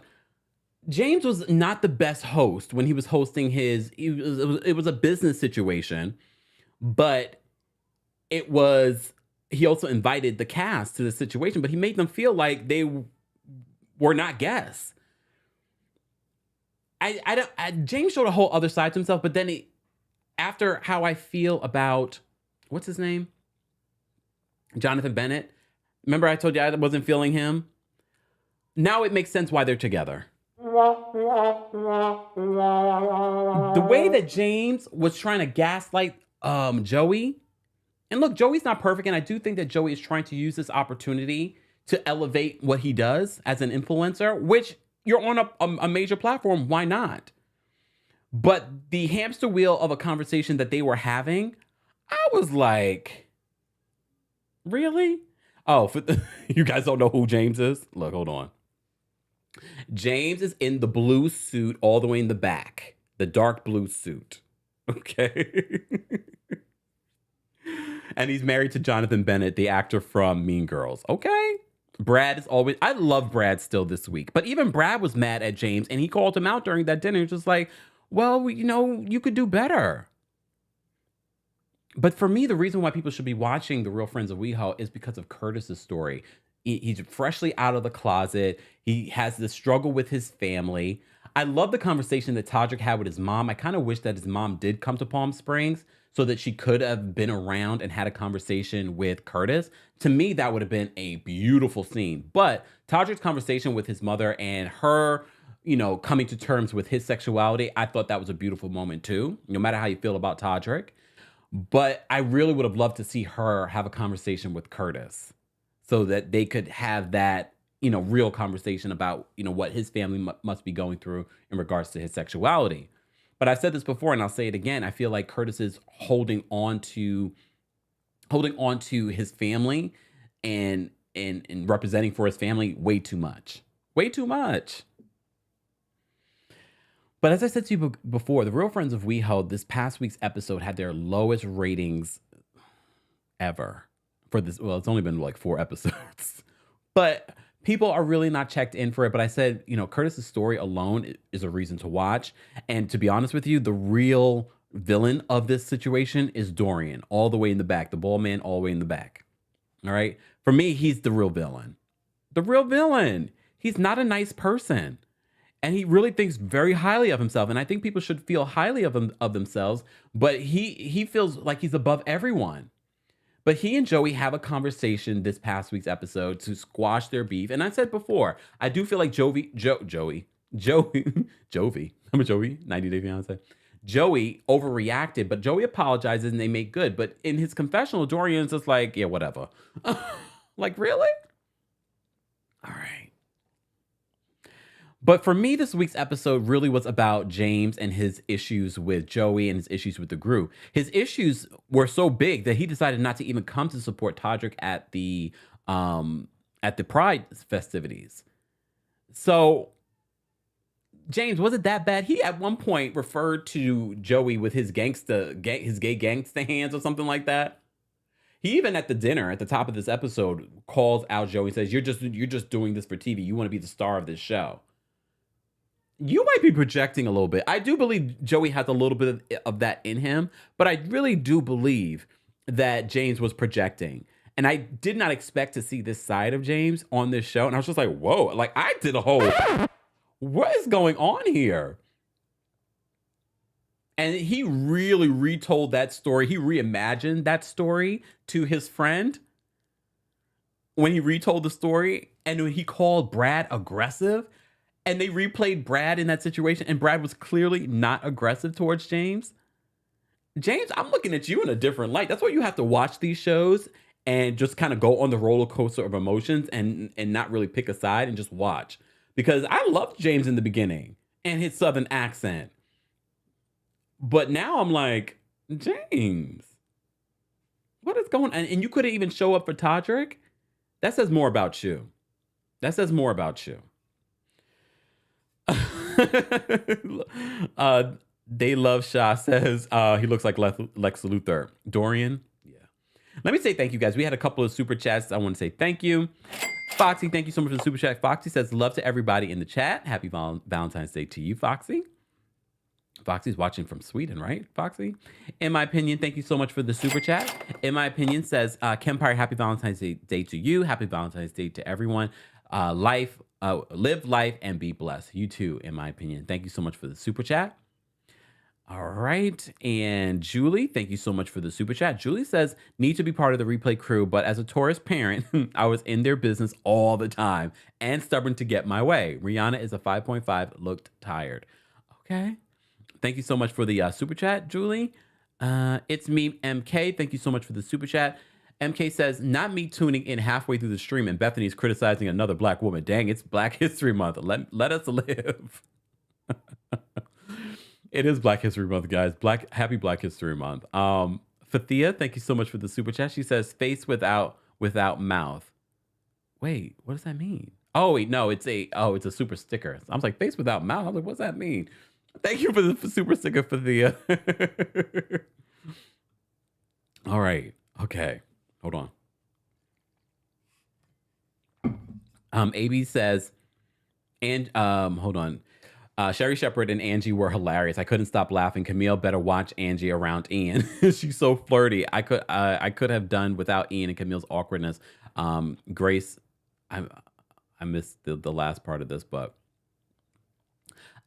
James was not the best host when he was hosting it was a business situation, but he also invited the cast to the situation, but he made them feel like they were not guests. James showed a whole other side to himself, but then after how I feel about, what's his name? Jonathan Bennett. Remember I told you I wasn't feeling him? Now it makes sense why they're together. The way that James was trying to gaslight Joey, and look, Joey's not perfect, and I do think that Joey is trying to use this opportunity to elevate what he does as an influencer, which you're on a major platform, why not? But the hamster wheel of a conversation that they were having, I was like, really? Oh, you guys don't know who James is? Look, hold on. James is in the blue suit all the way in the back, the dark blue suit. Okay. And he's married to Jonathan Bennett, the actor from Mean Girls. Okay. Brad is always, I love Brad still this week, but even Brad was mad at James and he called him out during that dinner. Just like, well, you could do better. But for me, the reason why people should be watching The Real Friends of WeHo is because of Curtis's story. He's freshly out of the closet. He has this struggle with his family. I love the conversation that Todrick had with his mom. I kind of wish that his mom did come to Palm Springs so that she could have been around and had a conversation with Curtis. To me, that would have been a beautiful scene. But Todrick's conversation with his mother and her, coming to terms with his sexuality, I thought that was a beautiful moment too, no matter how you feel about Todrick. But I really would have loved to see her have a conversation with Curtis so that they could have that, real conversation about, what his family must be going through in regards to his sexuality. But I've said this before and I'll say it again. I feel like Curtis is holding on to his family and representing for his family way too much. Way too much. But as I said to you before, the Real Friends of WeHo, this past week's episode had their lowest ratings ever for this. Well, it's only been like 4 episodes, but people are really not checked in for it. But I said, Curtis's story alone is a reason to watch. And to be honest with you, the real villain of this situation is Dorian, all the way in the back, the bald man all the way in the back. All right. For me, he's the real villain. The real villain. He's not a nice person. And he really thinks very highly of himself. And I think people should feel highly of themselves. But he feels like he's above everyone. But he and Joey have a conversation this past week's episode to squash their beef. And I said before, I do feel like Joey, I'm a Joey, 90 Day Fiance. Joey overreacted, but Joey apologizes and they make good. But in his confessional, Dorian's just like, yeah, whatever. Like, really? All right. But for me, this week's episode really was about James and his issues with Joey and his issues with the group. His issues were so big that he decided not to even come to support Todrick at the Pride festivities. So, James, was it that bad? He at one point referred to Joey with his gay gangsta hands or something like that. He even at the dinner at the top of this episode calls out Joey and says, "You're just doing this for TV. You want to be the star of this show." You might be projecting a little bit. I do believe Joey has a little bit of that in him, but I really do believe that James was projecting. And I did not expect to see this side of James on this show. And I was just like, whoa, like I did a whole, what is going on here? And he really retold that story. He reimagined that story to his friend when he retold the story. And when he called Brad aggressive. And they replayed Brad in that situation, and Brad was clearly not aggressive towards James. James, I'm looking at you in a different light. That's why you have to watch these shows and just kind of go on the roller coaster of emotions and not really pick a side and just watch. Because I loved James in the beginning and his Southern accent. But now I'm like, James, what is going on? And you couldn't even show up for Todrick? That says more about you. That says more about you. They Love Shah says he looks like Lex Luthor. Dorian, yeah. Let me say thank you, guys. We had a couple of super chats. I want to say thank you. Foxy, thank you so much for the super chat. Foxy says love to everybody in the chat. Happy Valentine's Day to you, Foxy. Foxy's watching from Sweden, right, Foxy? In my opinion, thank you so much for the super chat. In my opinion, says Kempire, happy Valentine's Day to you. Happy Valentine's Day to everyone. Live life and be blessed. You too, in my opinion. Thank you so much for the super chat. All right. And Julie, thank you so much for the super chat. Julie says, need to be part of the replay crew, but as a Taurus parent, I was in their business all the time and stubborn to get my way. Rihanna is a 5.5, looked tired. Okay. Thank you so much for the super chat, Julie. It's me, MK. Thank you so much for the super chat. MK says, not me tuning in halfway through the stream and Bethany's criticizing another black woman. Dang, it's Black History Month. Let us live. It is Black History Month, guys. Happy Black History Month. Fathia, thank you so much for the super chat. She says, face without mouth. Wait, what does that mean? Oh, wait, no, it's a super sticker. I was like, face without mouth. I was like, what's that mean? Thank you for the super sticker, Fathia. All right. Okay. Hold on. AB says, and hold on. Sherry Shepherd and Angie were hilarious. I couldn't stop laughing. Camille better watch Angie around Ian. She's so flirty. I could have done without Ian and Camille's awkwardness. Grace, I missed the last part of this, but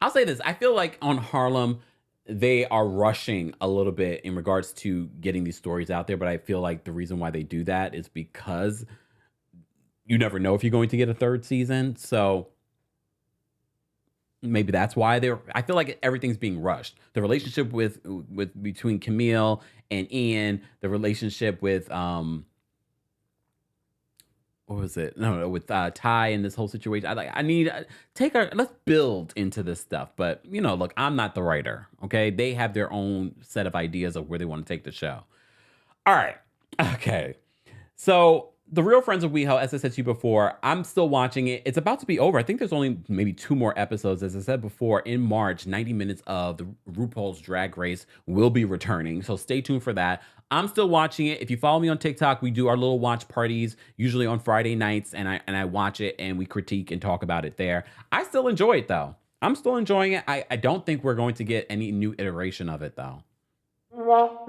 I'll say this. I feel like on Harlem, they are rushing a little bit in regards to getting these stories out there. But I feel like the reason why they do that is because you never know if you're going to get a third season. So maybe that's why I feel like everything's being rushed. The relationship with between Camille and Ian, the relationship with what was it? No, with Ty and this whole situation. I need let's build into this stuff. But look, I'm not the writer. Okay, they have their own set of ideas of where they want to take the show. All right, okay. So the Real Friends of WeHo, as I said to you before, I'm still watching it. It's about to be over. I think there's only maybe 2 more episodes. As I said before, in March, 90 minutes of the RuPaul's Drag Race will be returning. So stay tuned for that. I'm still watching it. If you follow me on TikTok, we do our little watch parties, usually on Friday nights, and I watch it and we critique and talk about it there. I still enjoy it though. I'm still enjoying it. I don't think we're going to get any new iteration of it though. No.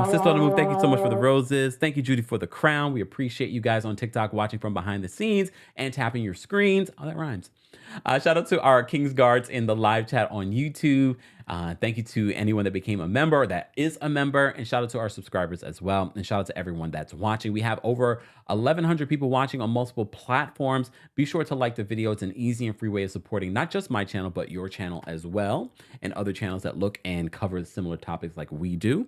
Sister on the Move, thank you so much for the roses. Thank you, Judy, for the crown. We appreciate you guys on TikTok watching from behind the scenes and tapping your screens. Oh, that rhymes. Shout out to our King's Guards in the live chat on YouTube. Thank you to anyone that became a member, that is a member, and shout out to our subscribers as well. And shout out to everyone that's watching. We have over 1,100 people watching on multiple platforms. Be sure to like the video. It's an easy and free way of supporting not just my channel, but your channel as well, and other channels that look and cover similar topics like we do.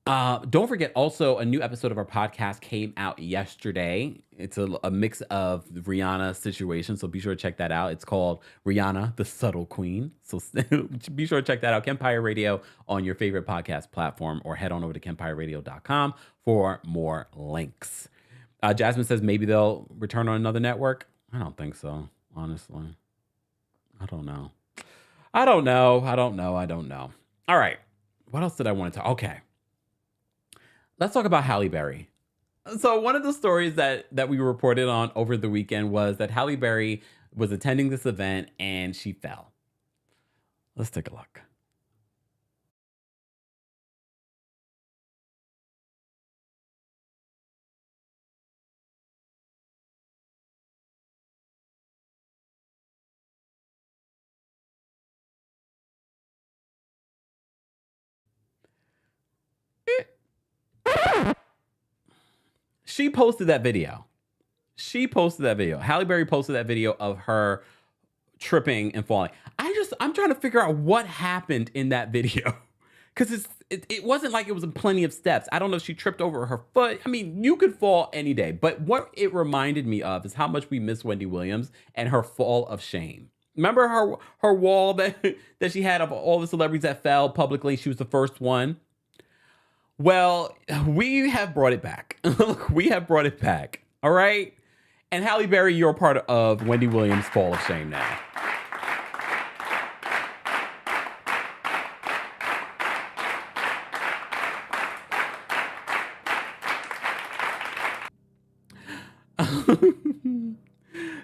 Don't forget, also, a new episode of our podcast came out yesterday. It's a mix of Rihanna situation, so be sure to check that out. It's called Rihanna, the Subtle Queen. So be sure to check that out. Kempire Radio on your favorite podcast platform, or head on over to kempireradio.com for more links. Jasmine says maybe they'll return on another network. I don't think so, honestly. I don't know. All right. What else did I want to talk? Okay. Let's talk about Halle Berry. So one of the stories that we reported on over the weekend was that Halle Berry was attending this event and she fell. Let's take a look. She posted that video. Halle Berry posted that video of her tripping and falling. I'm trying to figure out what happened in that video. Because it wasn't like it was plenty of steps. I don't know if she tripped over her foot. I mean, you could fall any day. But what it reminded me of is how much we miss Wendy Williams and her fall of shame. Remember her wall that she had of all the celebrities that fell publicly? She was the first one. Well, we have brought it back. All right? And Halle Berry, you're a part of Wendy Williams' fall of shame now.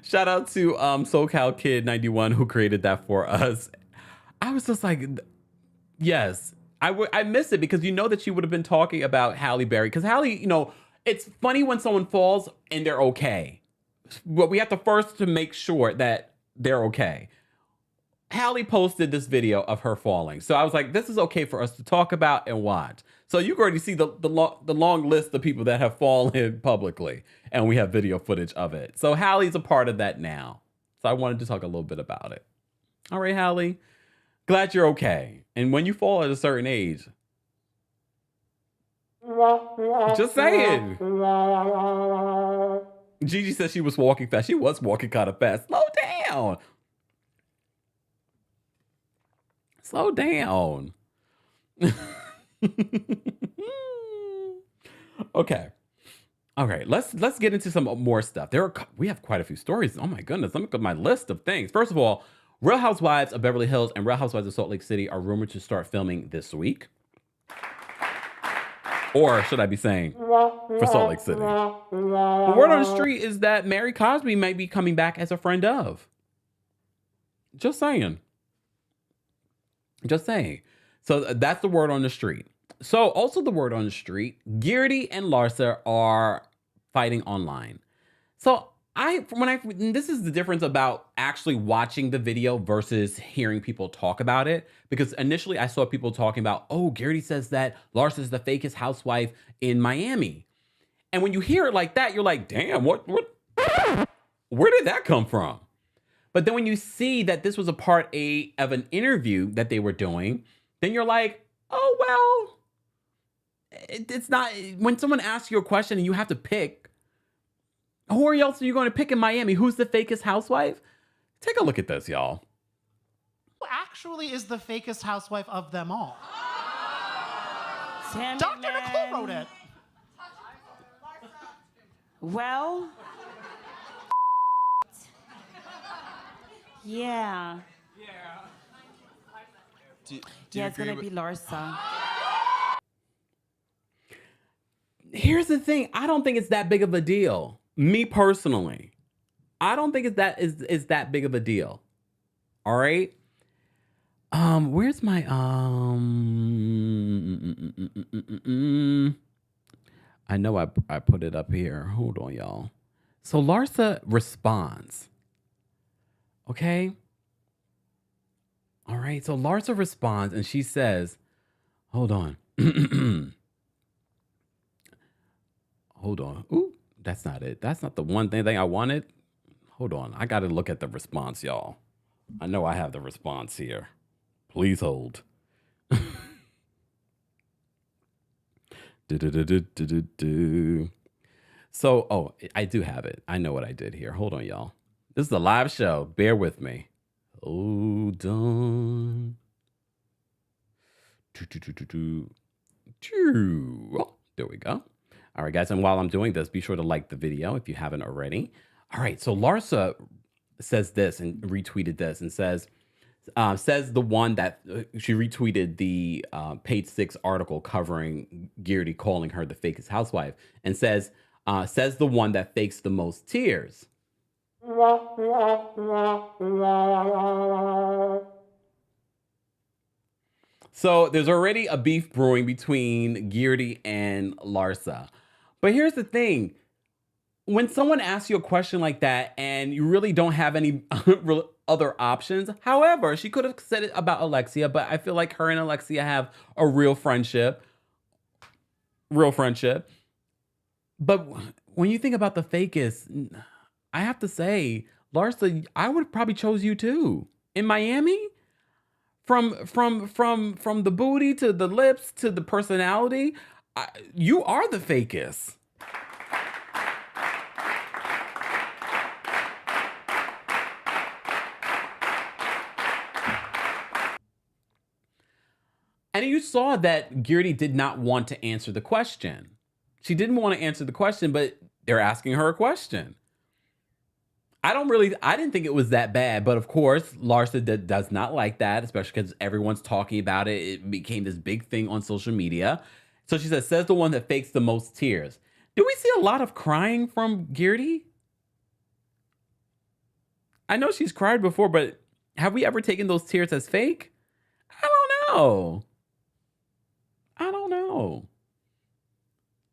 Shout out to SoCal Kid 91 who created that for us. I was just like, yes. I miss it because that she would have been talking about Halle Berry. Because Halle, it's funny when someone falls and they're okay. But we have to first to make sure that they're okay. Halle posted this video of her falling. So I was like, this is okay for us to talk about and watch. So you can already see the long list of people that have fallen publicly. And we have video footage of it. So Halle's a part of that now. So I wanted to talk a little bit about it. All right, Halle. Glad you're okay. And when you fall at a certain age, just saying. Gigi said she was walking fast. She was walking kind of fast. Slow down. Okay. All right. Let's get into some more stuff. We have quite a few stories. Oh my goodness. Let me look at my list of things. First of all, Real Housewives of Beverly Hills and Real Housewives of Salt Lake City are rumored to start filming this week. Or should I be saying for Salt Lake City? The word on the street is that Mary Cosby might be coming back as a friend of. Just saying. So that's the word on the street. So also the word on the street, Guerdy and Larsa are fighting online. So this is the difference about actually watching the video versus hearing people talk about it. Because initially I saw people talking about, oh, Guerdy says that Larsa is the fakest housewife in Miami. And when you hear it like that, you're like, damn, where did that come from? But then when you see that this was a part of an interview that they were doing, then you're like, oh, well, it's not. When someone asks you a question and you have to pick, who else are you going to pick in Miami? Who's the fakest housewife? Take a look at this, y'all. Who actually is the fakest housewife of them all? Tammy, Dr. man. Nicole wrote it. Well, yeah. Do Yeah, it's gonna be Larsa. Here's the thing. I don't think it's that big of a deal. Me personally, I don't think it's that big of a deal. All right. Where's my I know I put it up here. Hold on, y'all. So Larsa responds. Okay. All right. So Larsa responds and she says, hold on. Hold on. Ooh, that's not it. That's not the one thing I wanted. Hold on. I got to look at the response, y'all. I know I have the response here. Please hold. So, I do have it. I know what I did here. Hold on, y'all. This is a live show. Bear with me. Hold on. Oh, there we go. All right, guys. And while I'm doing this, be sure to like the video if you haven't already. All right. So Larsa says this and retweeted this and says the one that she retweeted the page 6 article covering Guerdy calling her the fakest housewife and says the one that fakes the most tears. So there's already a beef brewing between Guerdy and Larsa. But here's the thing. When someone asks you a question like that and you really don't have any other options, however, she could have said it about Alexia, but I feel like her and Alexia have a real friendship. But when you think about the fakest, I have to say, Larsa, I would have probably chose you too. In Miami, from the booty to the lips to the personality, you are the fakest. And you saw that Guerdy did not want to answer the question. She didn't want to answer the question, but they're asking her a question. I didn't think it was that bad, but of course, Larsa does not like that, especially because everyone's talking about it. It became this big thing on social media. So she says the one that fakes the most tears. Do we see a lot of crying from Guerdy? I know she's cried before, but have we ever taken those tears as fake? I don't know.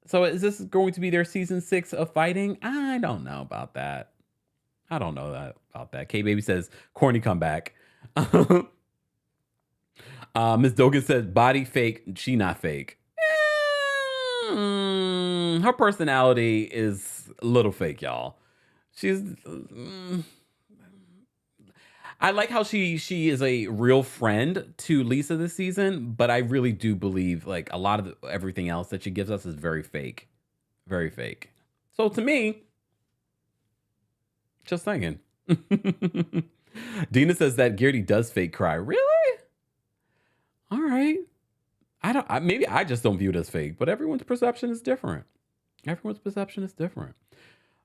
So is this going to be their season 6 of fighting? I don't know about that. K-Baby says, corny comeback. Miss Dogan says, body fake, she not fake. Her personality is a little fake, y'all. I like how she is a real friend to Lisa this season, but I really do believe like a lot of everything else that she gives us is very fake. Very fake. So to me, just saying. Dina says that Guerdy does fake cry. Really? All right. Maybe I just don't view it as fake, but everyone's perception is different.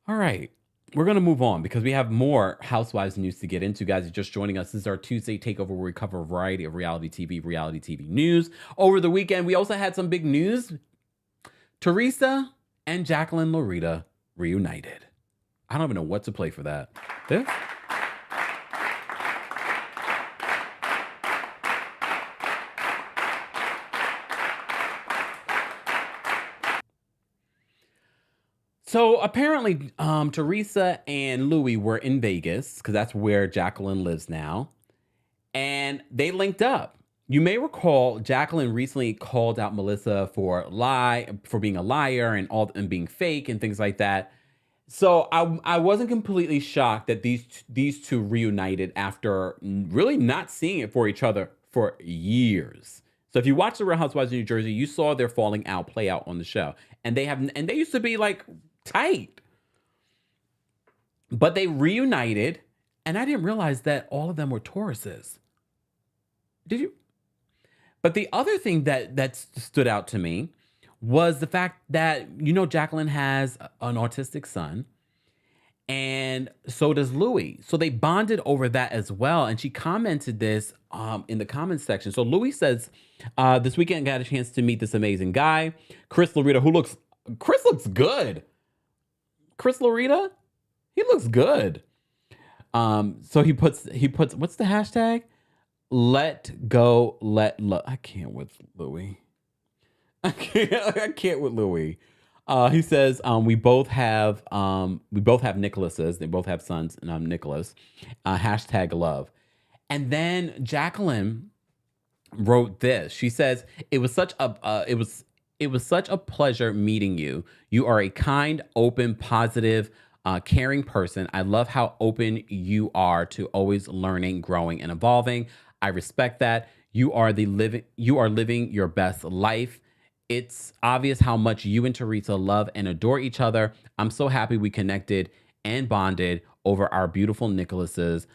All right. We're going to move on because we have more Housewives news to get into. Guys, you're just joining us. This is our Tuesday takeover where we cover a variety of reality TV news. Over the weekend, we also had some big news. Teresa and Jacquline Loretta reunited. I don't even know what to play for that. This? So apparently, Teresa and Louis were in Vegas because that's where Jacqueline lives now. And they linked up. You may recall Jacqueline recently called out Melissa for being a liar and being fake and things like that. So I wasn't completely shocked that these two reunited after really not seeing it for each other for years. So if you watch the Real Housewives of New Jersey, you saw their falling out play out on the show, and they used to be like tight, but they reunited, and I didn't realize that all of them were Tauruses. Did you? But the other thing that stood out to me was the fact that, Jacqueline has an autistic son, and so does Louis. So they bonded over that as well. And she commented this in the comments section. So Louis says, this weekend got a chance to meet this amazing guy, Chris Loretta, Chris looks good. Chris Loretta, he looks good. So he puts, what's the hashtag? Let go, let love. I can't with Louis. I can't with Louis. He says, we both have Nicholases. They both have sons, and I'm Nicholas. Hashtag love. And then Jacqueline wrote this. She says, it was such a pleasure meeting you. You are a kind, open, positive, caring person. I love how open you are to always learning, growing, and evolving. I respect that. You are living your best life. It's obvious how much you and Teresa love and adore each other. I'm so happy we connected and bonded over our beautiful Nicholases.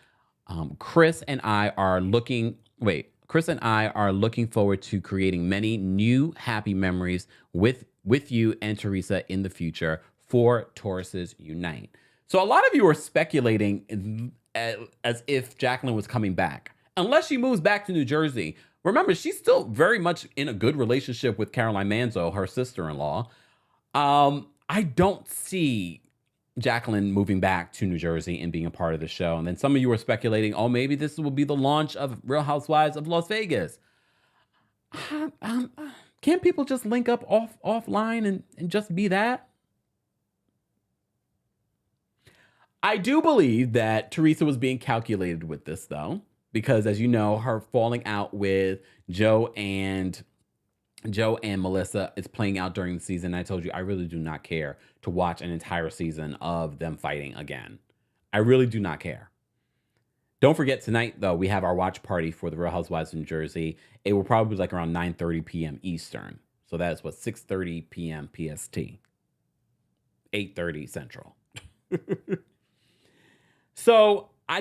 Chris and I are looking forward to creating many new happy memories with you and Teresa in the future for Tauruses Unite. So a lot of you are speculating as if Jacqueline was coming back, unless she moves back to New Jersey. Remember, she's still very much in a good relationship with Caroline Manzo, her sister-in-law. I don't see Jacqueline moving back to New Jersey and being a part of the show. And then some of you are speculating, oh, maybe this will be the launch of Real Housewives of Las Vegas. Can't people just link up offline and just be that? I do believe that Teresa was being calculated with this, though, because as you know, her falling out with Joe and Melissa is playing out during the season. I told you, I really do not care to watch an entire season of them fighting again. I really do not care. Don't forget tonight, though, we have our watch party for the Real Housewives of New Jersey. It will probably be like around 9:30 p.m. Eastern. So that is 6:30 p.m. PST. 8:30 Central. So I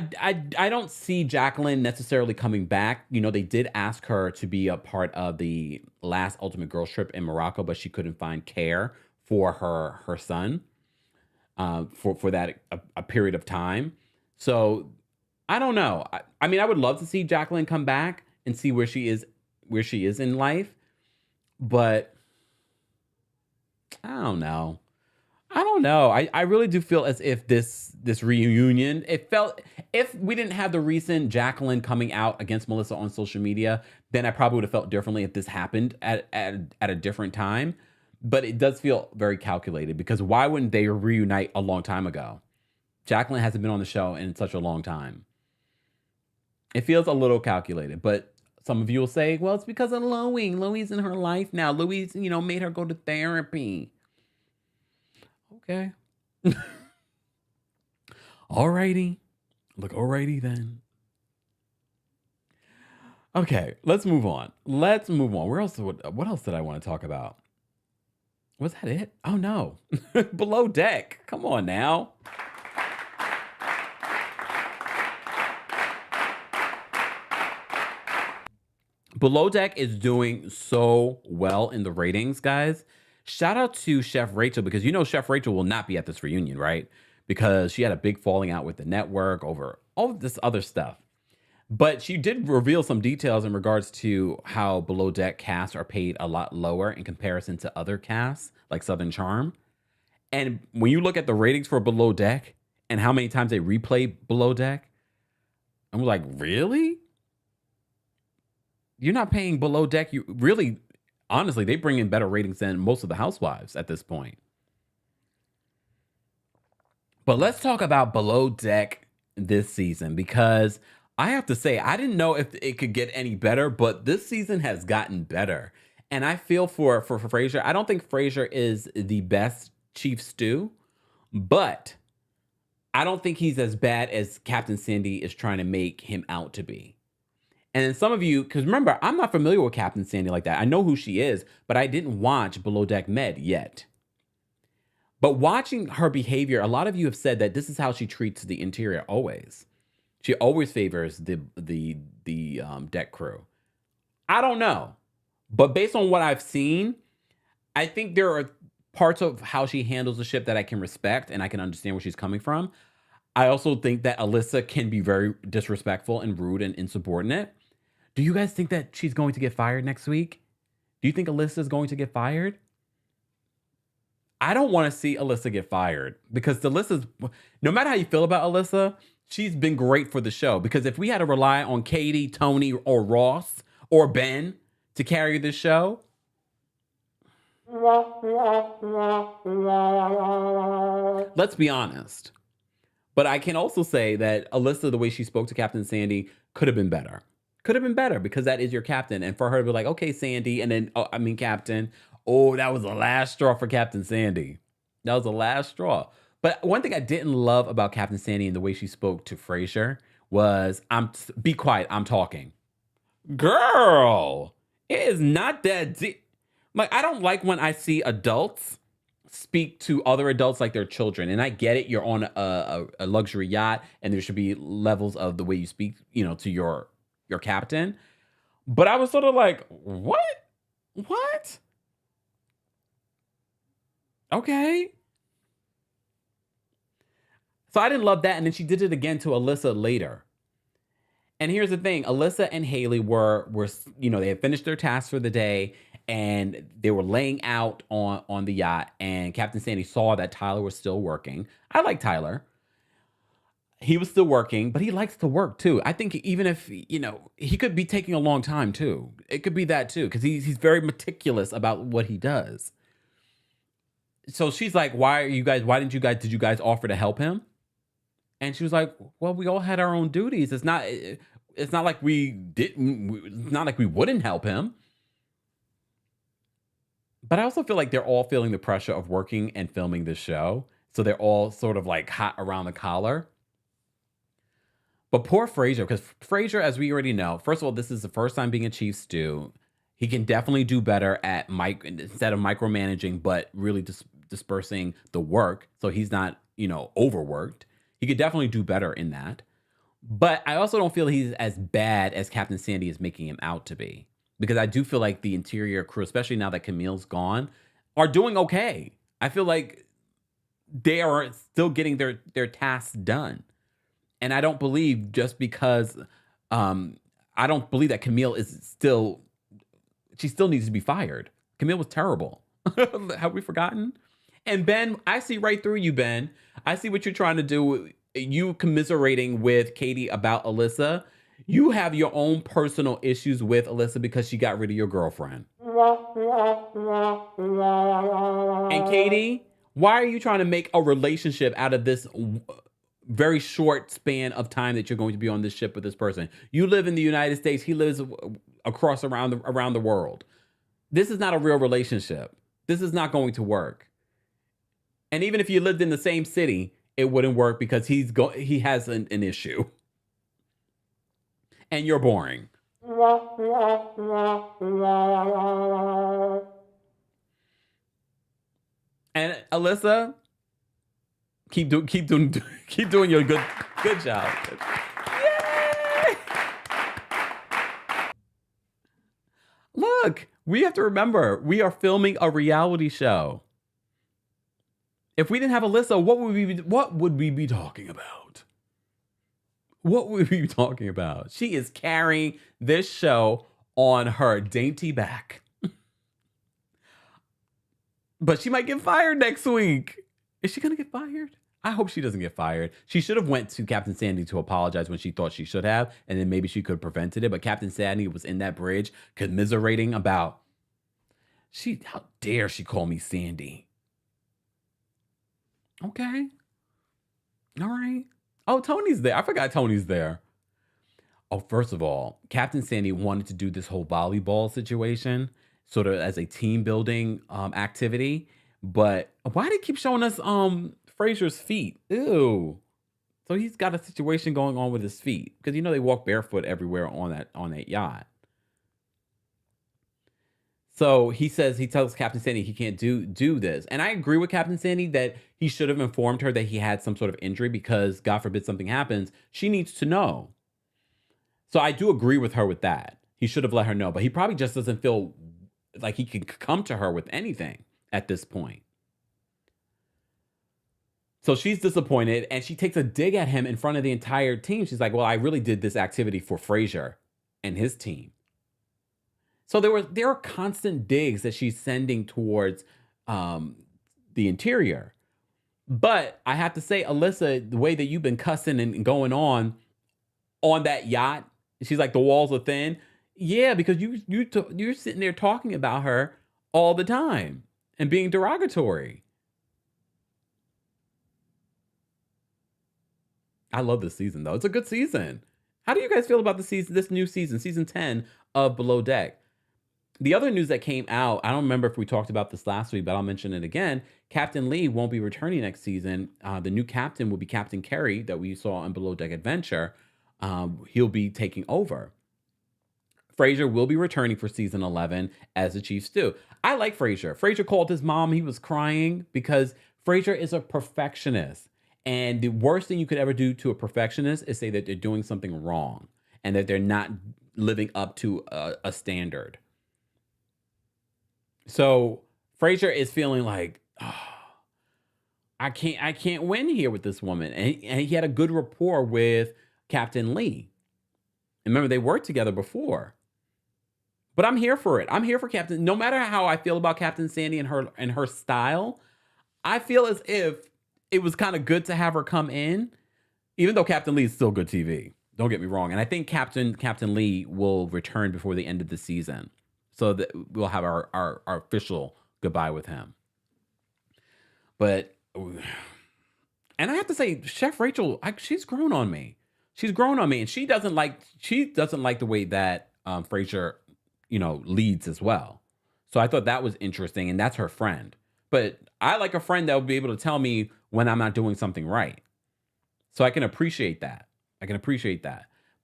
don't see Jacqueline necessarily coming back. They did ask her to be a part of the last Ultimate Girls Trip in Morocco, but she couldn't find care for her son for that a period of time. So I don't know. I mean, I would love to see Jacqueline come back and see where she is in life, but I don't know. I really do feel as if this reunion, if we didn't have the recent Jacqueline coming out against Melissa on social media, then I probably would have felt differently if this happened at a different time. But it does feel very calculated, because why wouldn't they reunite a long time ago? Jacqueline hasn't been on the show in such a long time. It feels a little calculated, but some of you will say, well, it's because of Louis. Louis in her life now. Louis, made her go to therapy. Okay. Alrighty. Look, alrighty then. Okay, let's move on. What else did I want to talk about? Was that it? Oh no. Below Deck. Come on now. Below Deck is doing so well in the ratings, guys. Shout out to Chef Rachel, because Chef Rachel will not be at this reunion, right? Because she had a big falling out with the network over all of this other stuff. But she did reveal some details in regards to how Below Deck casts are paid a lot lower in comparison to other casts, like Southern Charm. And when you look at the ratings for Below Deck and how many times they replay Below Deck, and we're like, really? You're not paying Below Deck? You really... Honestly, they bring in better ratings than most of the housewives at this point. But let's talk about Below Deck this season, because I have to say, I didn't know if it could get any better, but this season has gotten better. And I feel for Frasier. I don't think Frasier is the best chief stew, But I don't think he's as bad as Captain Sandy is trying to make him out to be. And then some of you, because remember, I'm not familiar with Captain Sandy like that. I know who she is, but I didn't watch Below Deck Med yet. But watching her behavior, a lot of you have said that this is how she treats the interior always. She always favors the deck crew. I don't know. But based on what I've seen, I think there are parts of how she handles the ship that I can respect and I can understand where she's coming from. I also think that Alyssa can be very disrespectful and rude and insubordinate. Do you guys think that she's going to get fired next week? Do you think Alyssa is going to get fired? I don't want to see Alyssa get fired because Alyssa's, no matter how you feel about Alyssa, she's been great for the show. Because if we had to rely on Katie, Tony, or Ross, or Ben to carry this show, let's be honest. But I can also say that Alyssa, the way she spoke to Captain Sandy, could have been better. Could have been better because that is your captain. And for her to be like, okay, Sandy, and then, Captain, oh, that was the last straw for Captain Sandy. That was the last straw. But one thing I didn't love about Captain Sandy and the way she spoke to Frasier was, be quiet, I'm talking. Girl, it is not that deep. Like, I don't like when I see adults speak to other adults like they're children. And I get it, you're on a luxury yacht and there should be levels of the way you speak, to your captain. But I was sort of like, what? Okay. So I didn't love that. And then she did it again to Alyssa later. And here's the thing. Alyssa and Haley were they had finished their tasks for the day and they were laying out on the yacht. And Captain Sandy saw that Tyler was still working. I like Tyler. He was still working, but he likes to work too. I think even if, he could be taking a long time too. It could be that too, because he's very meticulous about what he does. So she's like, did you guys offer to help him? And she was like, well, we all had our own duties. It's not like we didn't, it's not like we wouldn't help him. But I also feel like they're all feeling the pressure of working and filming this show. So they're all sort of like hot around the collar. But poor Frasier, because Frasier, as we already know, first of all, this is the first time being a chief stew. He can definitely do better at instead of micromanaging, but really dispersing the work. So he's not, overworked. He could definitely do better in that. But I also don't feel he's as bad as Captain Sandy is making him out to be. Because I do feel like the interior crew, especially now that Camille's gone, are doing okay. I feel like they are still getting their tasks done. And I don't believe just because, I don't believe that Camille she still needs to be fired. Camille was terrible. Have we forgotten? And Ben, I see right through you, Ben. I see what you're trying to do. You commiserating with Katie about Alyssa. You have your own personal issues with Alyssa because she got rid of your girlfriend. And Katie, why are you trying to make a relationship out of this very short span of time that you're going to be on this ship with this person? You live in the United States. He lives around the world. This is not a real relationship. This is not going to work. And even if you lived in the same city, it wouldn't work because he has an issue. And you're boring. And Alyssa, keep doing your good job. Yay! Look, we have to remember we are filming a reality show. If we didn't have Alyssa, what would we be talking about? What would we be talking about? She is carrying this show on her dainty back. But she might get fired next week. Is she going to get fired? I hope she doesn't get fired. She should have went to Captain Sandy to apologize when she thought she should have, and then maybe she could have prevented it. But Captain Sandy was in that bridge commiserating about, how dare she call me Sandy? Okay. All right. Oh, Tony's there. I forgot Tony's there. Oh, first of all, Captain Sandy wanted to do this whole volleyball situation sort of as a team building activity. But why do they keep showing us Frasier's feet. Ew. So he's got a situation going on with his feet because they walk barefoot everywhere on that yacht. So he tells Captain Sandy he can't do this. And I agree with Captain Sandy that he should have informed her that he had some sort of injury because God forbid something happens. She needs to know. So I do agree with her with that. He should have let her know, but he probably just doesn't feel like he can come to her with anything at this point. So she's disappointed and she takes a dig at him in front of the entire team. She's like, well, I really did this activity for Frasier and his team. So there are constant digs that she's sending towards the interior. But I have to say, Alyssa, the way that you've been cussing and going on that yacht, she's like, the walls are thin. Yeah, because you're sitting there talking about her all the time and being derogatory. I love this season, though. It's a good season. How do you guys feel about this new season, season 10 of Below Deck? The other news that came out, I don't remember if we talked about this last week, but I'll mention it again. Captain Lee won't be returning next season. The new captain will be Captain Kerry that we saw on Below Deck Adventure. He'll be taking over. Frasier will be returning for season 11 as the chief stew. I like Frasier. Frasier called his mom. He was crying because Frasier is a perfectionist. And the worst thing you could ever do to a perfectionist is say that they're doing something wrong and that they're not living up to a standard. So Frasier is feeling like, oh, I can't win here with this woman. And he had a good rapport with Captain Lee. And remember, they worked together before. But I'm here for it. I'm here for Captain. No matter how I feel about Captain Sandy and her style, I feel as if it was kind of good to have her come in, even though Captain Lee is still good TV. Don't get me wrong. And I think Captain Lee will return before the end of the season. So that we'll have our official goodbye with him. But, and I have to say, Chef Rachel, she's grown on me. She's grown on me, and she doesn't like the way that Frasier, leads as well. So I thought that was interesting, and that's her friend. But I like a friend that will be able to tell me when I'm not doing something right. So I can appreciate that.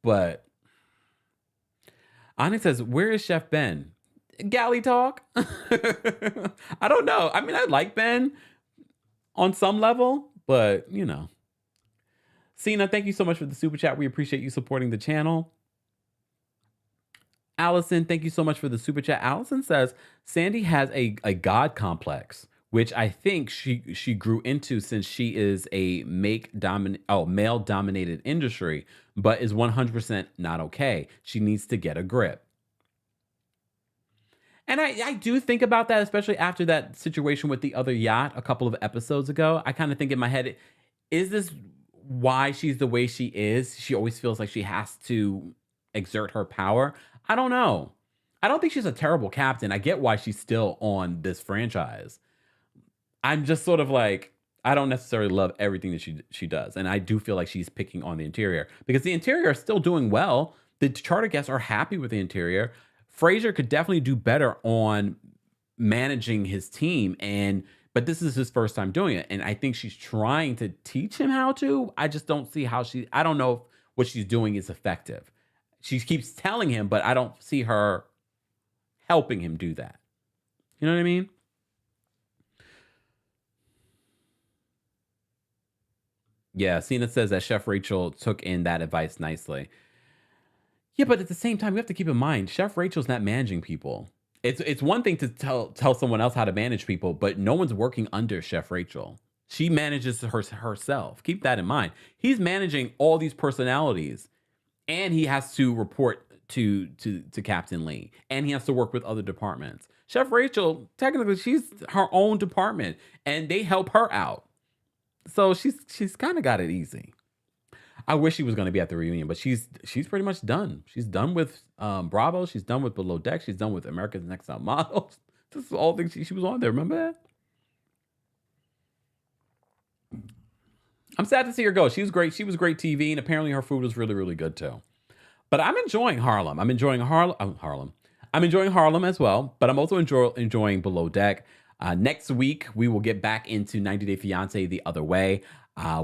But Onyx says, where is Chef Ben? Galley talk? I don't know. I mean, I like Ben on some level, but, Cena, thank you so much for the super chat. We appreciate you supporting the channel. Allison, thank you so much for the super chat. Allison says, Sandy has a God complex, which I think she grew into since she is a male-dominated industry, but is 100% not okay. She needs to get a grip. And I do think about that, especially after that situation with the other yacht a couple of episodes ago. I kind of think in my head, is this why she's the way she is? She always feels like she has to exert her power. I don't know. I don't think she's a terrible captain. I get why she's still on this franchise. I'm just sort of like, I don't necessarily love everything that she does. And I do feel like she's picking on the interior because the interior is still doing well. The charter guests are happy with the interior. Frasier could definitely do better on managing his team, but this is his first time doing it. And I think she's trying to teach him how to. I just don't see how I don't know if what she's doing is effective. She keeps telling him, but I don't see her helping him do that. You know what I mean? Yeah, Cena says that Chef Rachel took in that advice nicely. Yeah, but at the same time, we have to keep in mind, Chef Rachel's not managing people. It's one thing to tell someone else how to manage people, but no one's working under Chef Rachel. She manages herself. Keep that in mind. He's managing all these personalities, and he has to report to Captain Lee, and he has to work with other departments. Chef Rachel, technically, she's her own department, and they help her out. So she's kind of got it easy. I wish she was going to be at the reunion, but she's pretty much done. She's done with Bravo. She's done with Below Deck. She's done with America's Next Top Models. This is all things she was on there. Remember that? I'm sad to see her go. She was great. She was great TV, and apparently her food was really, really good too. But I'm enjoying Harlem. I'm enjoying Harlem as well, but I'm also enjoying Below Deck. Next week, we will get back into 90 Day Fiance the other way.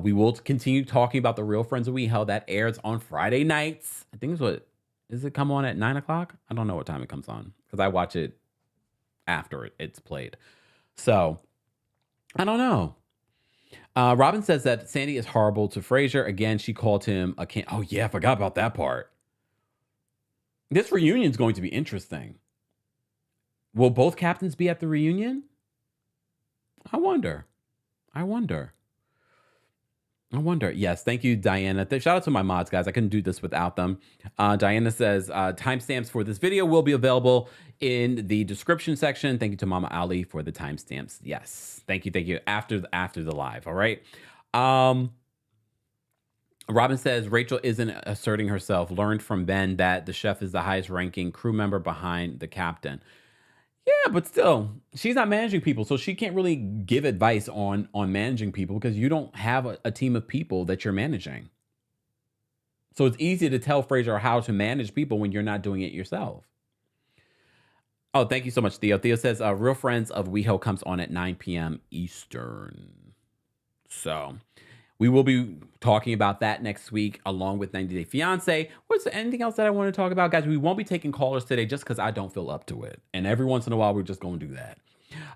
We will continue talking about the Real Friends of WeHo that airs on Friday nights. I think it's what, does it come on at 9 o'clock? I don't know what time it comes on because I watch it after it's played. So I don't know. Robin says that Sandy is horrible to Frasier. Again, she called him a can. Oh yeah, I forgot about that part. This reunion is going to be interesting. Will both captains be at the reunion? I wonder. Yes, thank you, Diana. Shout out to my mods, guys. I couldn't do this without them. Diana says, timestamps for this video will be available in the description section. Thank you to Mama Ali for the timestamps. Yes, thank you. After the live, all right? Robin says, Rachel isn't asserting herself. Learned from Ben that the chef is the highest ranking crew member behind the captain. Yeah, but still, she's not managing people, so she can't really give advice on managing people because you don't have a team of people that you're managing. So it's easy to tell Frasier how to manage people when you're not doing it yourself. Oh, thank you so much, Theo. Theo says, Real Friends of WeHo comes on at 9 p.m. Eastern. So we will be talking about that next week along with 90 Day Fiance. What's there anything else that I want to talk about? Guys, we won't be taking callers today just because I don't feel up to it. And every once in a while, we're just going to do that.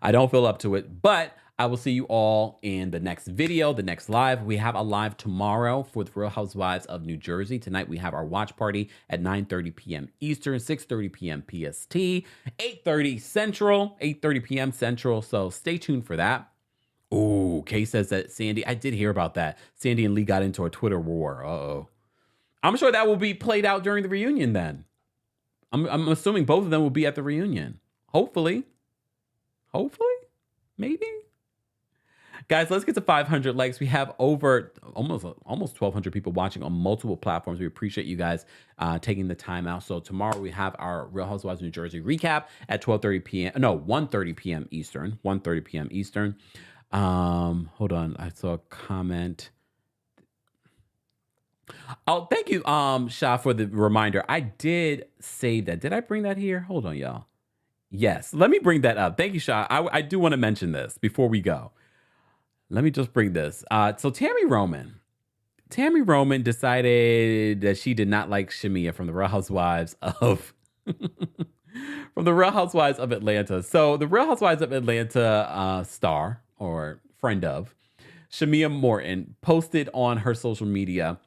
I don't feel up to it, but I will see you all in the next video, the next live. We have a live tomorrow for the Real Housewives of New Jersey. Tonight, we have our watch party at 9:30 p.m. Eastern, 6:30 p.m. PST, 8:30 Central, 8:30 p.m. Central. So stay tuned for that. Oh, Kay says that Sandy, I did hear about that. Sandy and Lee got into a Twitter war. Uh-oh. I'm sure that will be played out during the reunion then. I'm assuming both of them will be at the reunion. Hopefully. Maybe. Guys, let's get to 500 likes. We have over almost 1,200 people watching on multiple platforms. We appreciate you guys taking the time out. So tomorrow we have our Real Housewives of New Jersey recap at 1:30 p.m. Eastern. 1:30 p.m. Eastern. Hold on. I saw a comment. Oh, thank you, Sha, for the reminder. I did save that. Did I bring that here? Hold on, y'all. Yes, let me bring that up. Thank you, Sha. I do want to mention this before we go. Let me just bring this. So Tami Roman decided that she did not like Shamea from the Real Housewives of Atlanta. So the Real Housewives of Atlanta star or friend of Shamea Morton posted on her social media,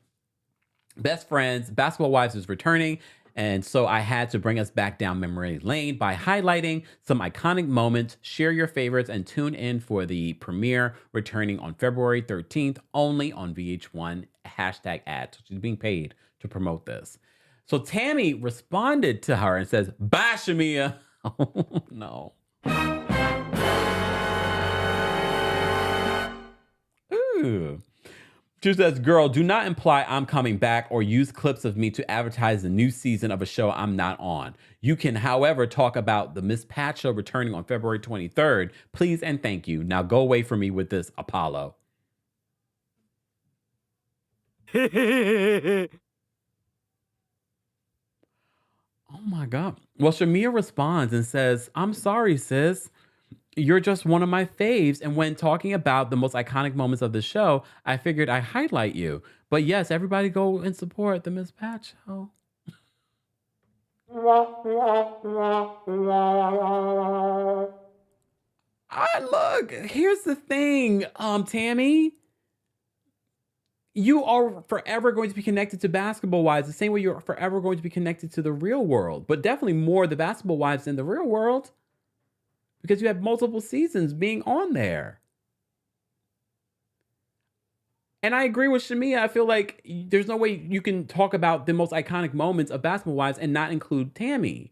best friends, Basketball Wives is returning. And so I had to bring us back down memory lane by highlighting some iconic moments. Share your favorites and tune in for the premiere returning on February 13th, only on VH1 #ad. So she's being paid to promote this. So Tami responded to her and says, bye, Shamea. Oh, no. Ooh. She says, girl, do not imply I'm coming back or use clips of me to advertise the new season of a show I'm not on. You can, however, talk about the Miss Pat show returning on February 23rd. Please and thank you. Now go away from me with this, Apollo. Oh my God. Well, Shamea responds and says, I'm sorry, sis. You're just one of my faves. And when talking about the most iconic moments of the show, I figured I'd highlight you. But yes, everybody go and support the Miss Pat show. Look, here's the thing, Tami. You are forever going to be connected to Basketball Wives the same way you're forever going to be connected to the real world, but definitely more the Basketball Wives than the real world. Because you have multiple seasons being on there. And I agree with Shamea. I feel like there's no way you can talk about the most iconic moments of Basketball Wives and not include Tami.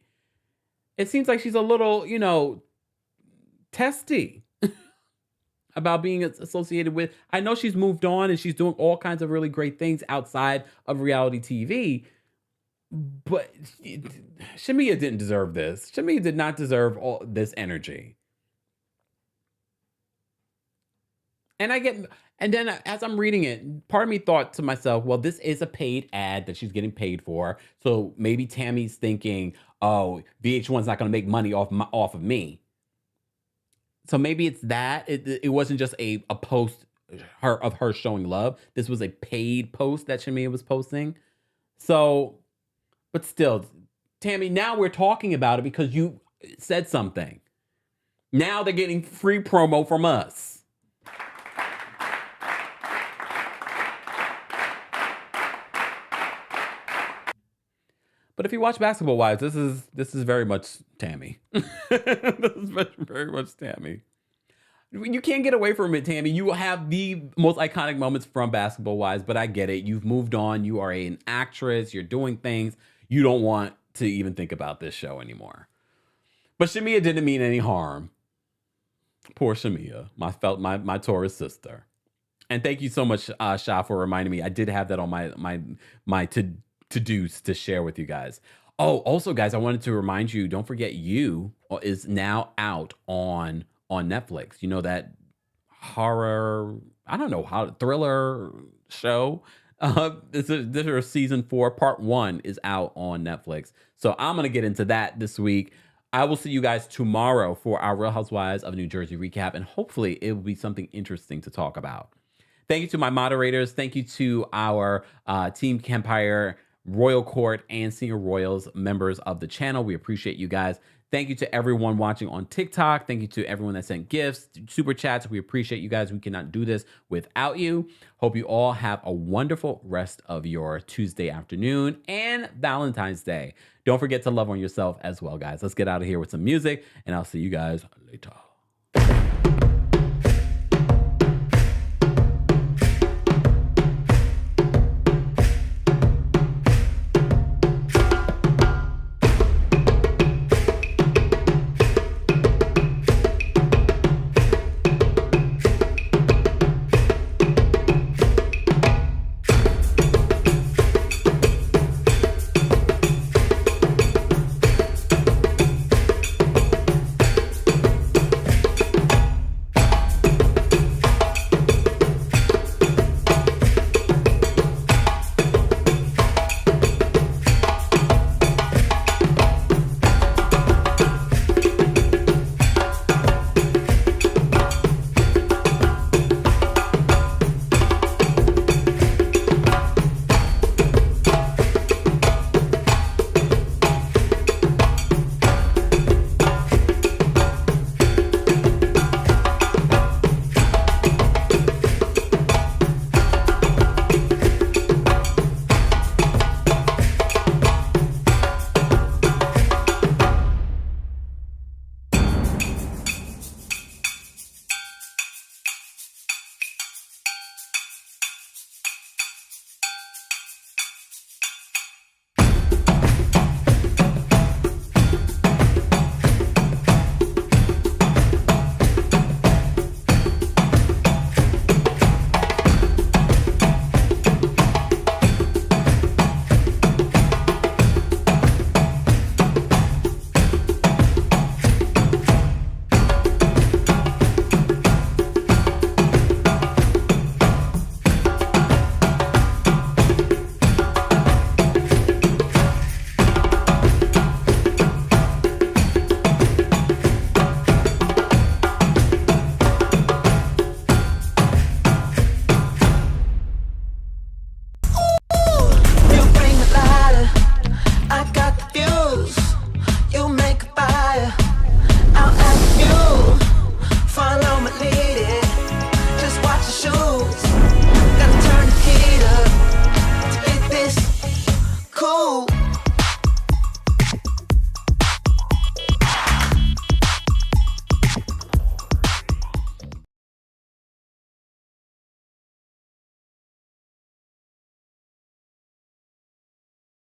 It seems like she's a little, testy about being associated with. I know she's moved on and she's doing all kinds of really great things outside of reality TV. But Shamea didn't deserve this. Shamea did not deserve all this energy. And then as I'm reading it, part of me thought to myself, well, this is a paid ad that she's getting paid for. So maybe Tami's thinking, oh, VH1's not going to make money off of me. So maybe it's that. It wasn't just a post of her showing love. This was a paid post that Shamea was posting. So, but still, Tami, now we're talking about it because you said something. Now they're getting free promo from us. But if you watch Basketball Wives, this is very much Tami. This is very much Tami. You can't get away from it, Tami. You have the most iconic moments from Basketball Wives, but I get it. You've moved on. You are an actress. You're doing things. You don't want to even think about this show anymore. But Shamea didn't mean any harm. Poor Shamea, my Taurus sister. And thank you so much, Sha, for reminding me. I did have that on my to-dos to share with you guys. Oh, also, guys, I wanted to remind you, don't forget You is now out on Netflix. You know, that horror, I don't know, thriller show. This is season 4, part 1 is out on Netflix. So I'm going to get into that this week. I will see you guys tomorrow for our Real Housewives of New Jersey recap, and hopefully it will be something interesting to talk about. Thank you to my moderators. Thank you to our Team Kempire, Royal Court, and Senior Royals members of the channel. We appreciate you guys. Thank you to everyone watching on TikTok. Thank you to everyone that sent gifts, super chats. We appreciate you guys. We cannot do this without you. Hope you all have a wonderful rest of your Tuesday afternoon and Valentine's Day. Don't forget to love on yourself as well, guys. Let's get out of here with some music, and I'll see you guys later.